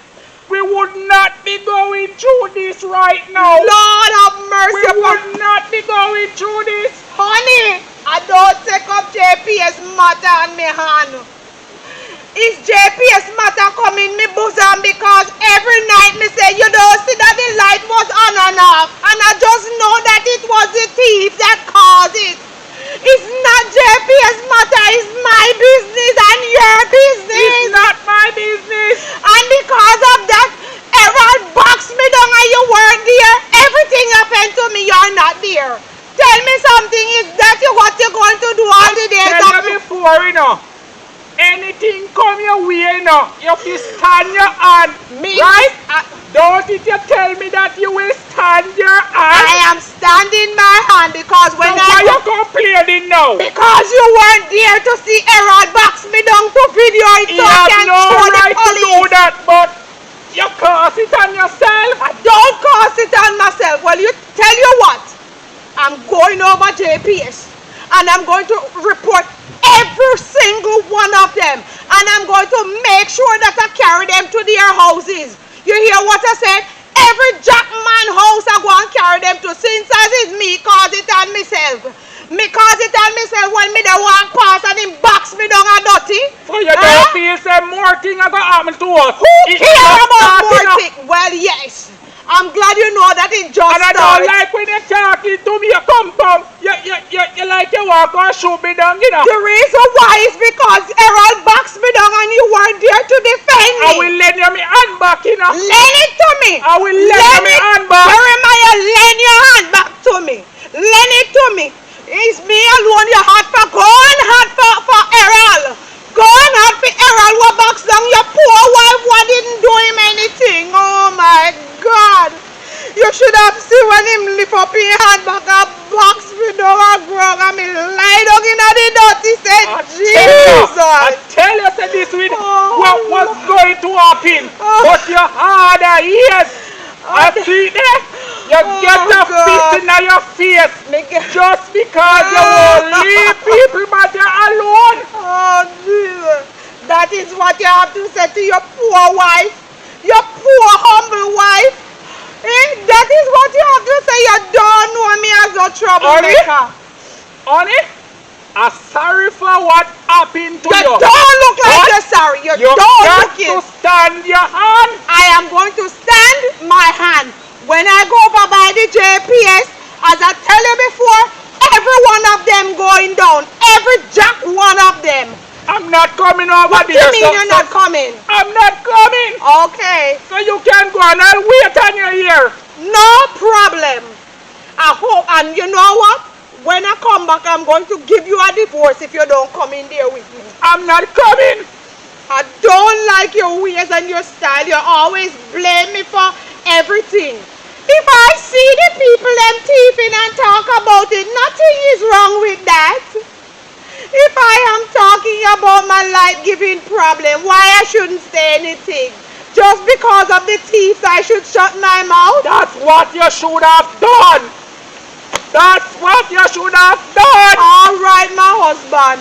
we would not be going through this right now. Lord have mercy We upon would not be going through this. honey. I don't take up JPS matter on me hand. Is JPS matter come in me bosom because every night me say you don't see that the light was on and off, and I just know that it was the thief that caused it. It's not JPS matter, it's my business and your business. It's not my business. And because of that, Errol boxed me down and you weren't there. Everything happened to me, you're not there. Tell me something, is that what you're going to do all the days Tell of you before, you know. Anything come your way, you know. You have to stand your hand. me? Right? Don't it you tell me that you will stand your hand? I am standing my hand because when So why I you complaining now? because you weren't there to see Errol box me down to video it You so I have can no show the right to do police. that, but you cause it on yourself. I don't cause it on myself. Well, you tell you what, I'm going over JPS and I'm going to report every single one of them, and I'm going to make sure that I carry them to their houses. You hear what I said? Every jackman house I go and carry them to, since as it's me cause it on myself. Me cause it on myself when me don't walk past and him box me down a dirty. So you don't feel say more thing are gonna happen to us. Who It cares just about starting more up. things? Well, yes. I'm glad you know that it just And I started. don't like when you're talking to me, you come. You like you walk and shoot me down, you know. The reason why is because Errol boxed me down and you weren't there to defend me. I will lend you my hand back, you know. Lend it to me. I will lend you my hand back. Jeremiah, lend your hand back to me. Lend it to me. It's me alone you had for. Go and had for Errol. Go and had for Errol who boxed down your poor wife who didn't do him anything. Oh lift up your hand back a box me down a grog and me lie down in the dirty said Jesus. I tell you say this with what was going to happen. But your harder ears. I see there. You get a fist in your face just because you won't leave people but you're alone. Oh Jesus. That is what you have to say to your poor wife. Your poor humble wife. That is what you have to say. You don't know me as a troublemaker. Honey, I'm sorry for what happened to you. You don't look like you're sorry. You don't look it. You got to stand your hand. I am going to stand my hand. When I go over by the JPS, as I tell you before, every one of them going down. Every jack one of them. I'm not coming over what there. What do you mean you're not coming? I'm not coming. Okay. So you can go and I'll wait on you here. No problem. I hope, and you know what? When I come back, I'm going to give you a divorce if you don't come in there with me. I'm not coming. I don't like your ways and your style. You always blame me for everything. If I see the people them thieving and talk about it, nothing is wrong with that. If I am talking about my life-giving problem, why I shouldn't say anything? Just because of the thieves, I should shut my mouth? That's what you should have done. That's what you should have done. All right, my husband.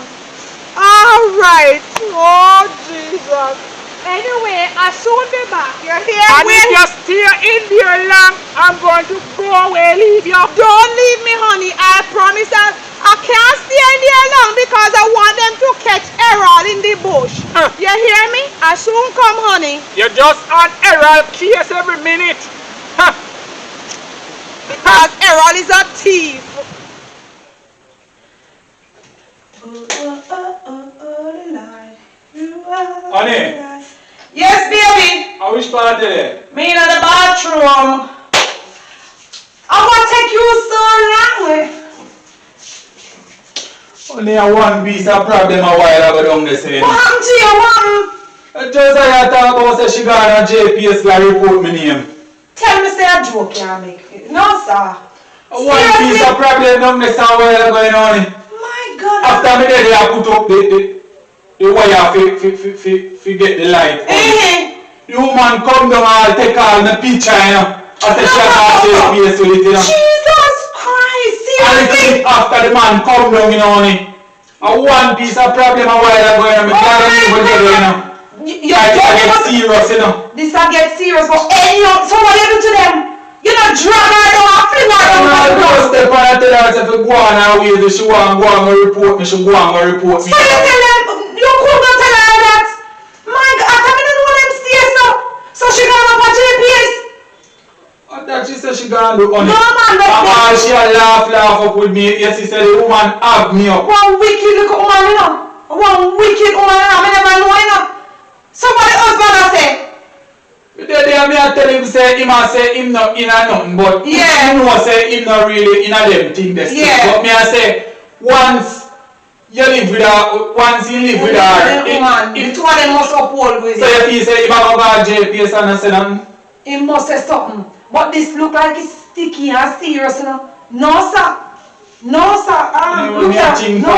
All right. Oh, Jesus. Anyway, I'll soon be back. You're here. And if you stay in there long, I'm going to go away, leave you. Don't leave me, honey. I promise I can't stay in there long because I want them to catch Errol in the bush. You hear me? I soon come, honey. You're just on Errol case every minute. Because Errol is a thief. Honey. Yes, baby. I wish part there. Me in the bathroom. I want to take you so long. Only a one piece of problem a while ago down there saying. What happened to your mom? Just I talk about say she got on JPS like report my name. Tell me say a joke can't make it. No, sir. One piece of problem down there a while ago, you know. My God. After me there, they put up the wire to get the light. The woman come down and take all the picture, you know. After she got JPS with it, you know. Jesus Christ, seriously? And after the man come down, you know, a one piece of problem a while ago, you know. You know. I get serious, you know. This I get serious, but anyhow, so what you do to them? You know, drag her down and fling her down. I don't step on and tell her if you go on her way, she want to go and report me, she go on and report me. So you tell them, you could not tell her that? My God, I don't know them stairs now. So she gone up on JPS. I thought she said she gonna do on it. No, man, no. She laugh up with me. Yes, she said the woman have me up. One wicked little woman, you know. One wicked woman, I never know, you know. So what the husband I say? I tell him say him and say him not in a nothing, but yeah. you know say him not really in a them thing this. Yeah. But me I say once you live with her, once you live with her, the two of them must uphold with so if he say if I go back JPS and I say nothing. He must say something. But this look like it's sticky and serious, you know. No sir. No sir. Look at no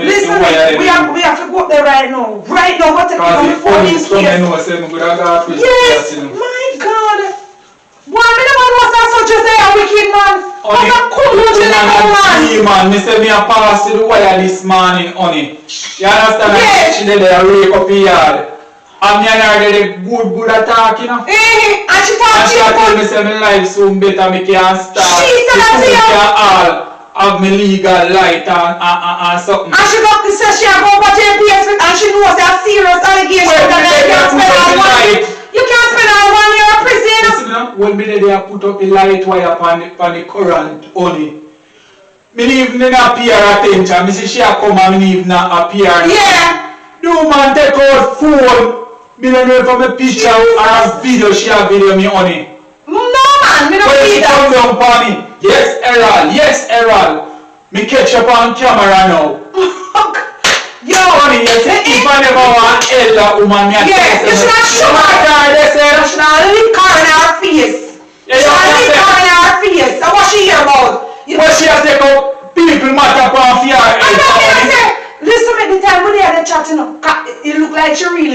listen, we have to go up there right now. Right now, what take it before this case. Yes, my God. One minute man was such a wicked man. What a cool man. Me say me a pass to the wire this morning, honey. You understand? Yes. She did a rake up the yard. And me and her did a good attack, you know. And she thought she told me say my life soon better, me can start. She said that have me legal light and something. And she got to say she had go over JPS and she knows that serious allegation that you can't spend all 1 year in prison. Listen, when me they put up the light wire on the current only. Me even not appear attention. Me say she come and me even not appear. Yeah. The woman take out phone. Me don't know if I'm a picture or a video. She a video me honey. No man, me don't see that. Come down for me. Yes, Errol. Me catch up on camera now. Yo, honey, you say if I never want elder woman, me yes, you should not show her. You should not lick her in her face. You should not lick her in her face.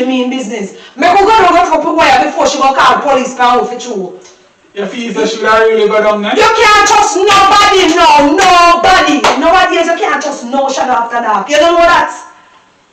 really mean business. Me go down for put wire before she go call police for off it through. You feel that she really go down there? You can't trust nobody, no, nobody. Nobody else, you can't trust no shadow after that. You don't know that?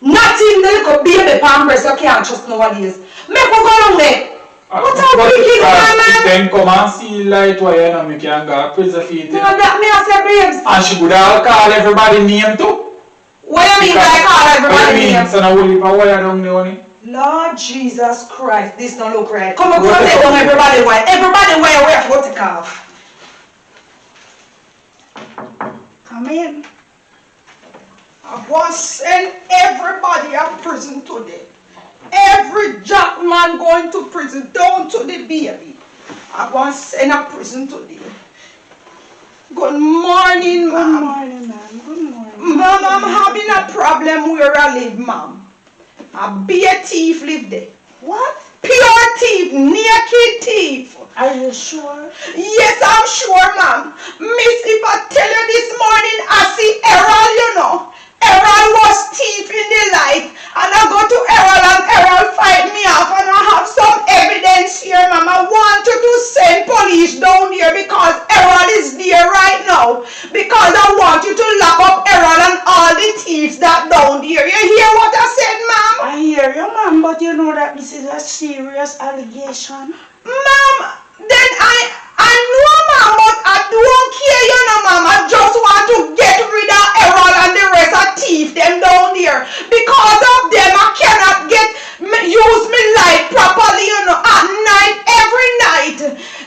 Not even the little baby pampers, you can't trust nobody else. Me go down there. What a wicked man. Then come and see light wire and me can go prison feet. No, that me I say babes. And she would all call everybody name too. What do you mean by call everybody name? So now will you wire down there only? Lord Jesus Christ, this don't look right. Come on, go and take down everybody wire. Everybody wire we have to take off. Come in. I want to send everybody to prison today. Every jackman going to prison, down to the baby. I want to send a prison today. Good morning, ma'am. Good morning, ma'am. Good morning. Ma'am, I'm having a problem where I live, ma'am. A beer thief live there. What? Pure thief, naked thief. Are you sure? Yes, I'm sure, ma'am. Miss, if I tell you this morning, I see Errol, you know. Errol was thief in the light, and I go to Errol and Errol fight me off, and I have some evidence here, ma'am. I want you to send police down here because Errol is there right now. Because I want you to lock up Errol and all the thieves that down here. You hear what I said, ma'am? I hear you, ma'am, but you know that this is a serious allegation. Ma'am, then I know, ma'am, but I don't care, you know, ma'am. I just want to get rid of Errol and the rest of thief them down there. Because of them, I cannot use my light properly, you know, at night, every night.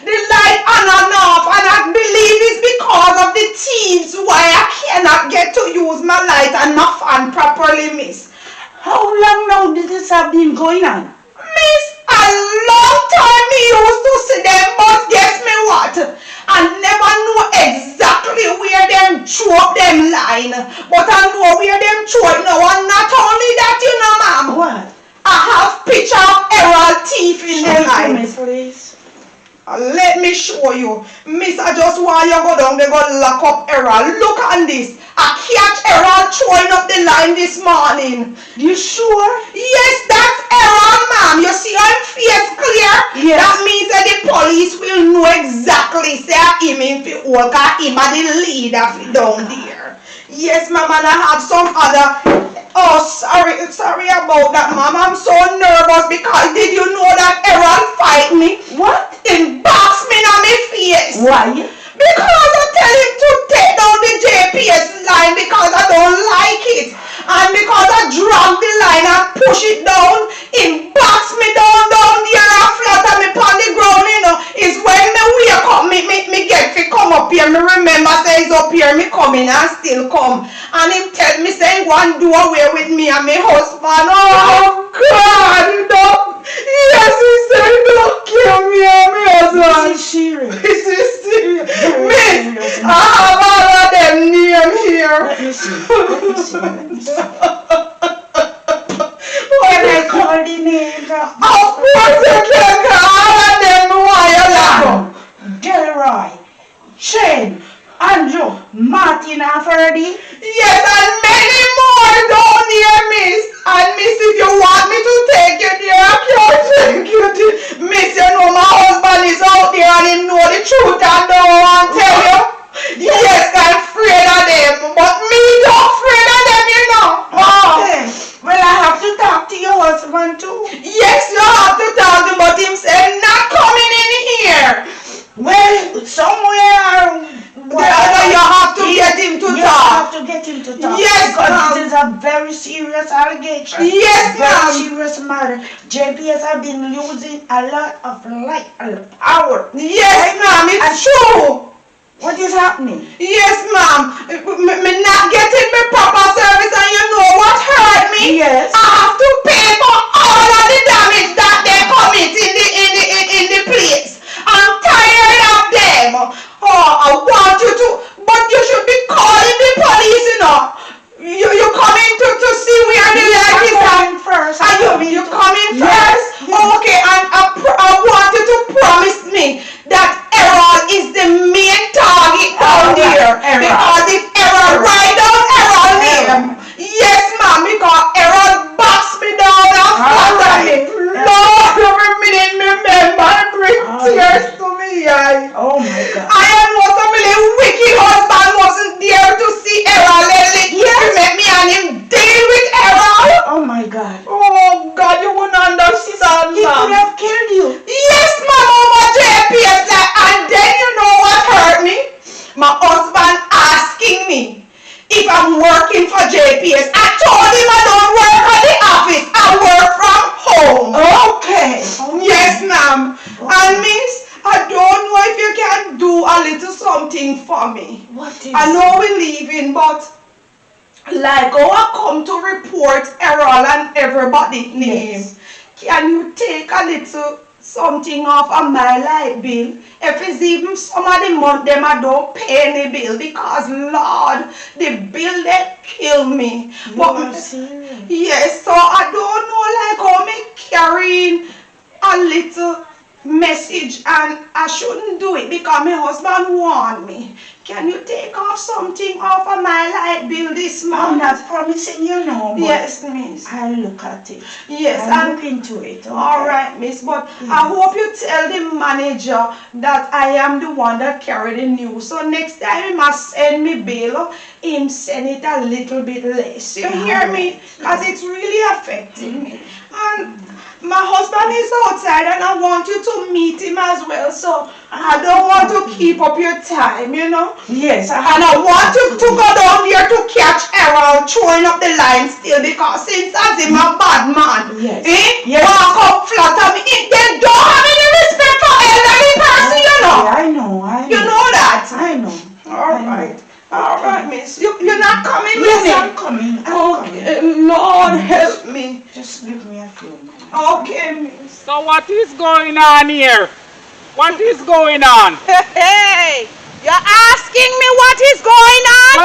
The light on and off, and I believe it's because of the thieves why I cannot get to use my light and my fan properly, miss. How long now did this have been going on? Miss, a long time me used to see them, but guess me what? I never know exactly where them throw up them line, but I know where them throw it now, and not only that, you know, ma'am. What? I have picture of Errol thief in the line. Miss, please. Let me show you. Miss, I just want you go down there, go lock up Errol. Look at this. I catch Errol throwing up the line this morning. You sure? Yes, that's Errol, ma'am. You see how face clear? Yes. That means that the police will know exactly say him in the work, him are the leader down there. Yes, ma'am, and I have some other. Oh, sorry about that, ma'am. I'm so nervous because did you know that Errol fight me? What? He box me on my face. Why? Because I tell him to take down the JPS line because I don't like it. And because I drag the line and push it down, he box me down there and flatter me on the ground, you know. It's when me wake up, me get to come up here. Me remember say he's up here, me coming and still come. And him tell me say he want to do away with me and my husband. Oh God, don't. Yes, he said don't kill me and my husband. This is serious. This is serious. Miss, I have all of them names here. Let me see. Can I call the names? Of course you can call all of them while you laugh. Delroy, Shane, Andrew, Martin and Ferdy. Yes, and many more down here, miss. And miss, if you want me to take you there, I can't take you there. Miss, you know my husband is out there and he know the truth and don't want to tell you. Yes, I'm afraid of them, but me not afraid of them, you know. Oh. Okay. Well, I have to talk to your husband too. Yes, you have to talk to him, but him said not coming in here. Well, somewhere you have to get him to talk. You have to get him to talk. Yes, because it is a very serious allegation. Yes, ma'am. Very serious matter. JPS have been losing a lot of light and power. Yes, ma'am, it's true. What is happening? Yes, ma'am. Me not getting my proper service, and you know what hurt me? Yes. I have to pay for all of the damage that they commit in the place. I'm tired of them. Oh, I want you to, but you should be calling the police, you know. You coming to see where the light is at first. Are you coming first? Yes. Okay, and I want you to promise me that Errol is the main target down there. Because if Errol right down Errol name. Yes, ma'am, because Errol boxed me down and flattered ma'am. And miss, I don't know if you can do a little something for me. What is I know we're leaving, but like how I come to report Errol and everybody's name, Yes. can you take a little something off of my light bill? If it's even some of the month them I don't pay any bill because Lord, the bill they kill me. You are serious? Yes, so I don't know like how me carrying a little message and I shouldn't do it because my husband warned me. Can you take off something off of my light bill this I'm month? not promising you no, but Yes, miss. I'll look at it. Yes, I'll and look into it. Okay? all right, miss, but I hope you tell the manager that I am the one that carry the news. So next time he must send me bill, him send it a little bit less. You hear me? Because it's really affecting me. And my husband is outside and I want you to meet him as well. So I don't want to keep up your time, you know. Yes, And I want you to go down there to catch Errol throwing up the line still because since as him a bad man, Yes. Walk up flat on me. They don't have any respect for elderly person, you know. I know. You know that? I know. Alright. Alright, miss. You're not coming with Yes, me? I'm coming. Okay, Lord help me. Just give me a few minutes. Okay, miss. So what is going on here? What is going on? Hey, you're asking me what is going on?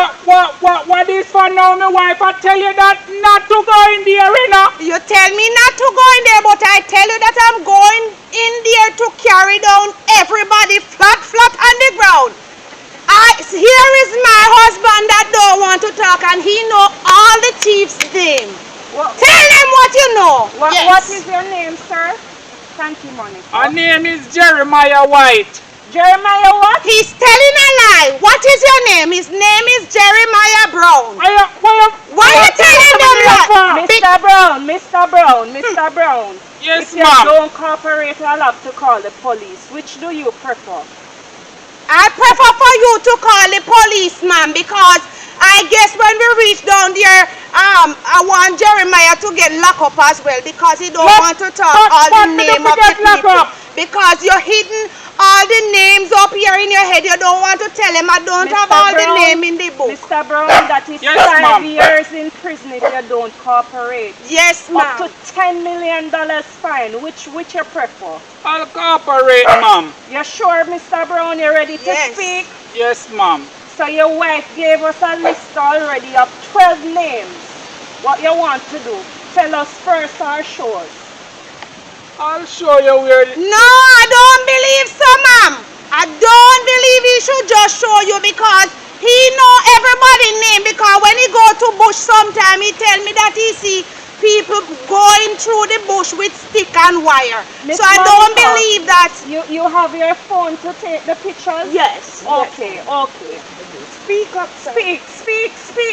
What is for now? My wife I tell you that not to go in the arena. You tell me not to go in there, but I tell you that I'm going in there to carry down everybody flat on the ground. Here is my husband that don't want to talk and he know all the thieves' name. Tell them what you know. Yes. What is your name, sir? Thank you, Monica. Her name is Jeremiah White. Jeremiah what? He's telling a lie. What is your name? His name is Jeremiah Brown. Why you telling them that? Mr. Brown. Yes, If you ma'am. don't cooperate, I'll have to call the police. Which do you prefer? I prefer for you to call the policeman because I guess when we reach down there, I want Jeremiah to get locked up as well because he don't want to talk all the name of the people. Because you're hidden all the names up here in your head. You don't want to tell him I don't have all the name in the book. Mr. Brown, that is Yes, 5 ma'am. years in prison if you don't cooperate. Yes, Up ma'am. to $10 million fine. Which you prefer? I'll cooperate, ma'am. You sure, Mr. Brown, you're ready to Yes. speak? Yes, ma'am. So your wife gave us a list already of 12 names. What you want to do? Tell us first or show us? I'll show you where. No, I don't believe so, ma'am. I don't believe he should just show you because he know everybody's name because when he go to bush sometime, he tell me that he see people going through the bush with stick and wire. Miss So I don't Monica, believe that. You have your phone to take the pictures? Yes. Okay. Speak up, speak,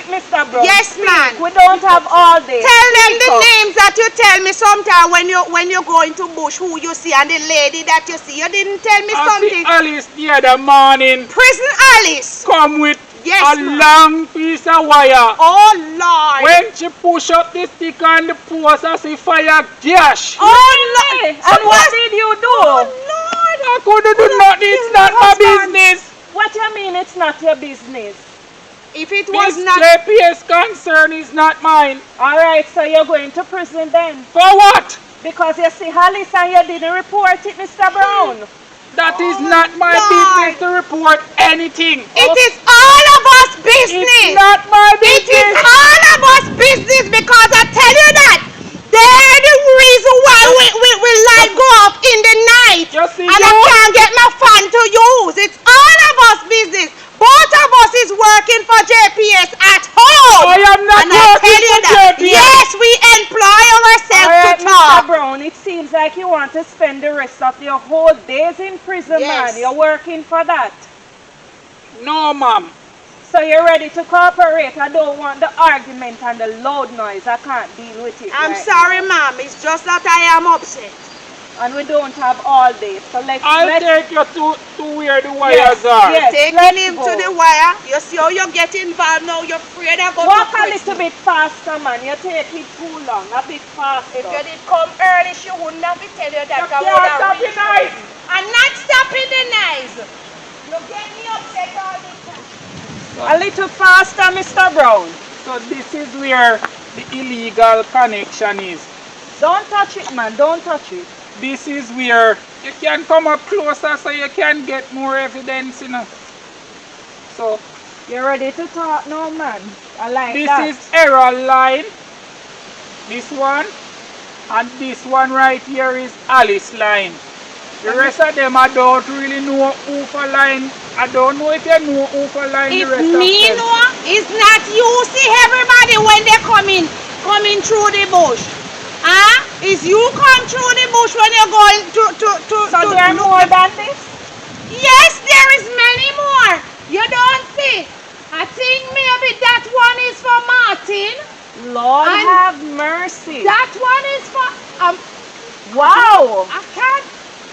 Mr. Brown. Yes, Speak. ma'am. We don't have all day. Tell them Speak the up. names that you tell me sometime when you go into bush, who you see and the lady that you see. You didn't tell me I see something. Alice the other morning Prison Alice. come with Yes, a ma'am. long piece of wire. Oh, Lord. When she push up the stick on the post, I see fire gash. Oh, Lord. And what did you do? Oh, Lord. I couldn't do nothing. It's not my business. What you mean it's not your business? If it This was not... JPS concern is not mine. Alright, so you're going to prison then. For what? Because you see Alice and you didn't report it, Mr. Brown. That is not my Lord. business to report anything. It is all of us business. It's not my It is business. all of us business because I tell you that they're the reason why we light go off in the night. You see, And I can't get my fan to use. It's all of us business. Both of us is working for JPS at home. I am not And I working tell you for that. JPS. Yes, we employ ourselves Alright, to Mr. talk. Brown, it seems like you want to spend the rest of your whole days in prison, Yes. man. You're working for that. No, ma'am. So you're ready to cooperate. I don't want the argument and the loud noise. I can't deal with it. I'm right sorry, ma'am. It's just that I am upset. And we don't have all day. So let's take you to where the wires are. Yes, Taking him to the wire. You see how you get involved now. You're afraid of going walk to a little bit faster, man. You take it too long. A bit faster. If you did come early, she wouldn't have to tell you that. You can't stop the knife. I'm not stopping the knives. You get me upset all the time. A little faster, Mr. Brown. So this is where the illegal connection is. Don't touch it, man. Don't touch it. This is where you can come up closer so you can get more evidence, you know. So You ready to talk now, man? I like this that. is Errol line. This one. And this one right here is Alice line. The rest of them I don't really know who for line. I don't know if you know who for line If the rest me of them. know, it's not you. See everybody when they coming through the bush. Is you come through the bush when you're going to So there are more than this? Yes, there is many more. You don't see. I think maybe that one is for Martin. Lord And have mercy. That one is for Wow. I can't.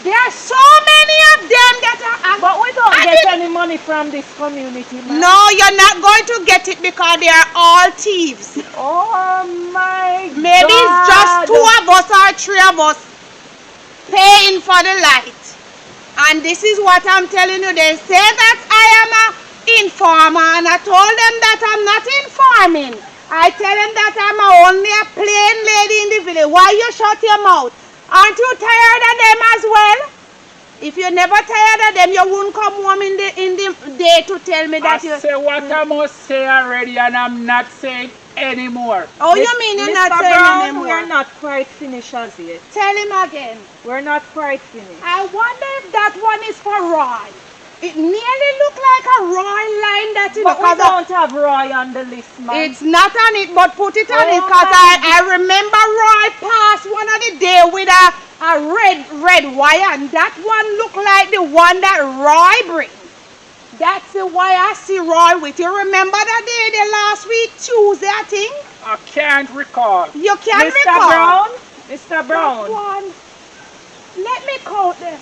There are so many of them that are. But we don't I get didn't- any money from this community, man. No, you're not going to get it because they are all thieves. Oh my Maybe God. it's just 2 of us or 3 of us paying for the light. And this is what I'm telling you. They say that I am an informer, and I told them that I'm not informing. I tell them that I'm only a plain lady in the village. Why you shut your mouth? Aren't you tired of them as well? If you're never tired of them, you wouldn't come home in the day to tell me that you. I say what I must say already and I'm not saying anymore. Oh, you mean you're not Mr. saying Brown, anymore? we're not quite finished as yet. Tell him again. We're not quite finished. I wonder if that one is for Roy. It nearly looked like a Roy line that you But we because don't have Roy on the list, man. it's not on it, but put it on Oh, it because man. I remember Roy passed one of the day with a red wire, and that one looked like the one that Roy brings. That's the wire I see Roy with. You remember that day, the last week, Tuesday, I think? I can't recall. You can't Mr. recall. Brown? Mr. That Brown. one. Let me count them.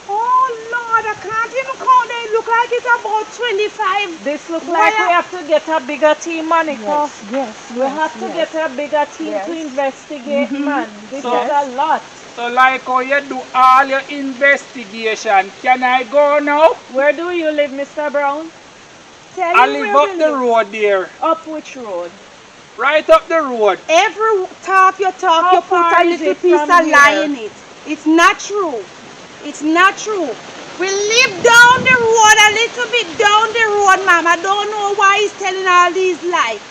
Oh Lord, I can't even count them. It look like it's about 25. This looks like we have to get a bigger team, Monica. Yes. We have to get a bigger team Yes. to investigate, man. This So- is a lot. So like how you do all your investigation, can I go now? Where do you live, Mr. Brown? Tell I him live where up we the live. road there. Up which road? Right up the road. Every talk you talk, How you put far a is little it piece from of lie here? in it. It's not true. It's not true. We live down the road, a little bit down the road, ma'am. I don't know why he's telling all these lies.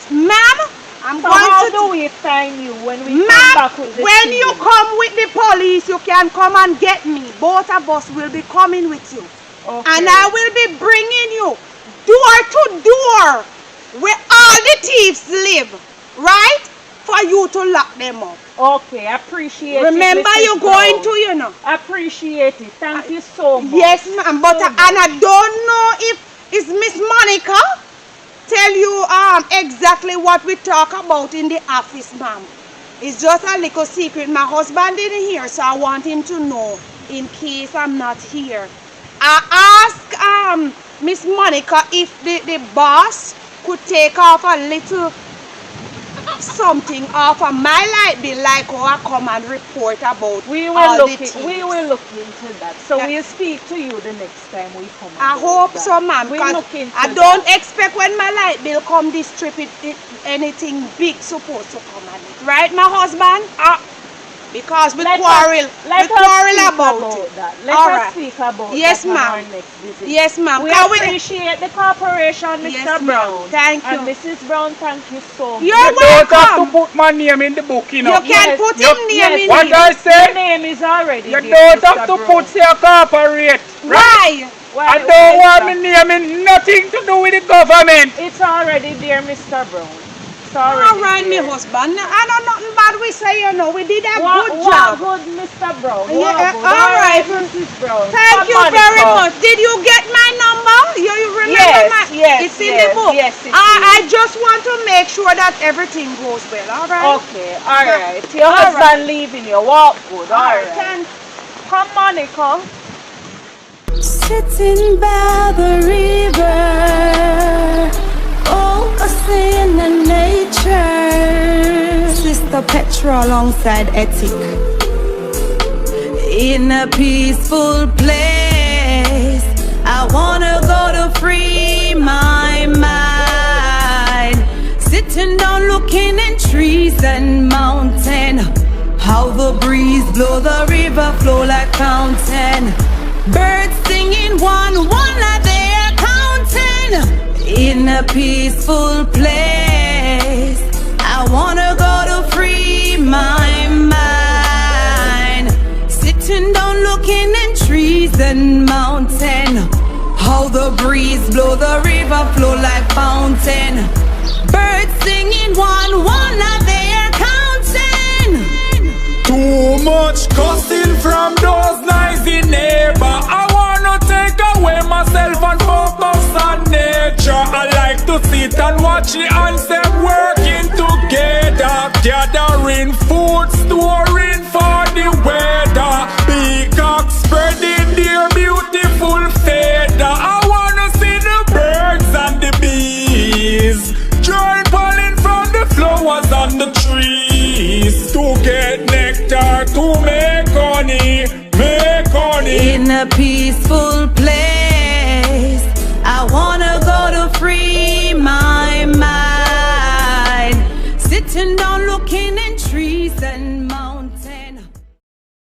Ma'am, I'm So going how to... do we find you when we come Ma'am, back with the when team? you come with the police, you can come and get me. Both of us will be coming with you. Okay. And I will be bringing you door to door where all the thieves live, right? For you to lock them up. Okay, appreciate Remember, it. Mrs. you're going Brown. to, you know. Appreciate it. Thank you so much. Yes, ma'am. But So and I don't know if it's Miss Monica tell you exactly what we talk about in the office, ma'am. It's just a little secret. My husband didn't hear, so I want him to know in case I'm not here. I asked Miss Monica if the boss could take off a little something off of my light bill, like how I come and report about We all will the look. things. We will look into that. So Yeah. we'll speak to you the next time we come. I and hope do so, that. ma'am. We'll 'Cause look into I that. don't expect when my light bill come this trip, anything big supposed to come on it. Right, my husband? Because we Let quarrel. us- let We us quarrel speak about it. that. Let All us right. speak about Yes, that on ma'am. our next visit. Yes, ma'am. We Can we- appreciate the cooperation, Mr. Yes, ma'am. Brown. Thank And you. Mrs. Brown, thank you so much. You're You don't have to welcome. put my name in the book, you know. You can Yes, put you- him name in What it. I Your say? name is already You there, don't have Mr. to Brown. put your corporate. Why? Why- I don't why, want sir? my name in nothing to do with the government. It's already there, Mr. Brown. It's already All right, there. my husband. I know nothing bad we say, you know. We did a What good job. good, Mr. Brown. Yeah, What good. all right. Mrs. Brown. Thank Come you on, very Nicole. much. Did you get my number? You remember Yes, yes, it's in yes, the book. yes, it I just want to make sure that everything goes well, alright? Okay, alright. Your All husband right. leaving you. Walk good. Alright, Alright. thanks. Come, Monica. Sitting by the river, focusing on nature. Sister Petra alongside Ethic. In a peaceful place, I wanna go to free my mind. Sitting down looking at trees and mountain. How the breeze blow, the river flow like fountain. Birds singing one like they're counting. In a peaceful place, I wanna go to free my mind. Sitting down looking at trees and mountain. How the breeze blow, the river flow like fountain. Birds singing one like they're counting. Too much cussing from those noisy neighbors. I wanna take away myself and focus on nature. I like to sit and watch the ants them working together, gathering food, storing for the weather. Peacocks spreading their beautiful feather. I wanna see the birds and the bees drawing pollen from the flowers on the trees to get nectar, to make honey, make honey. In a peaceful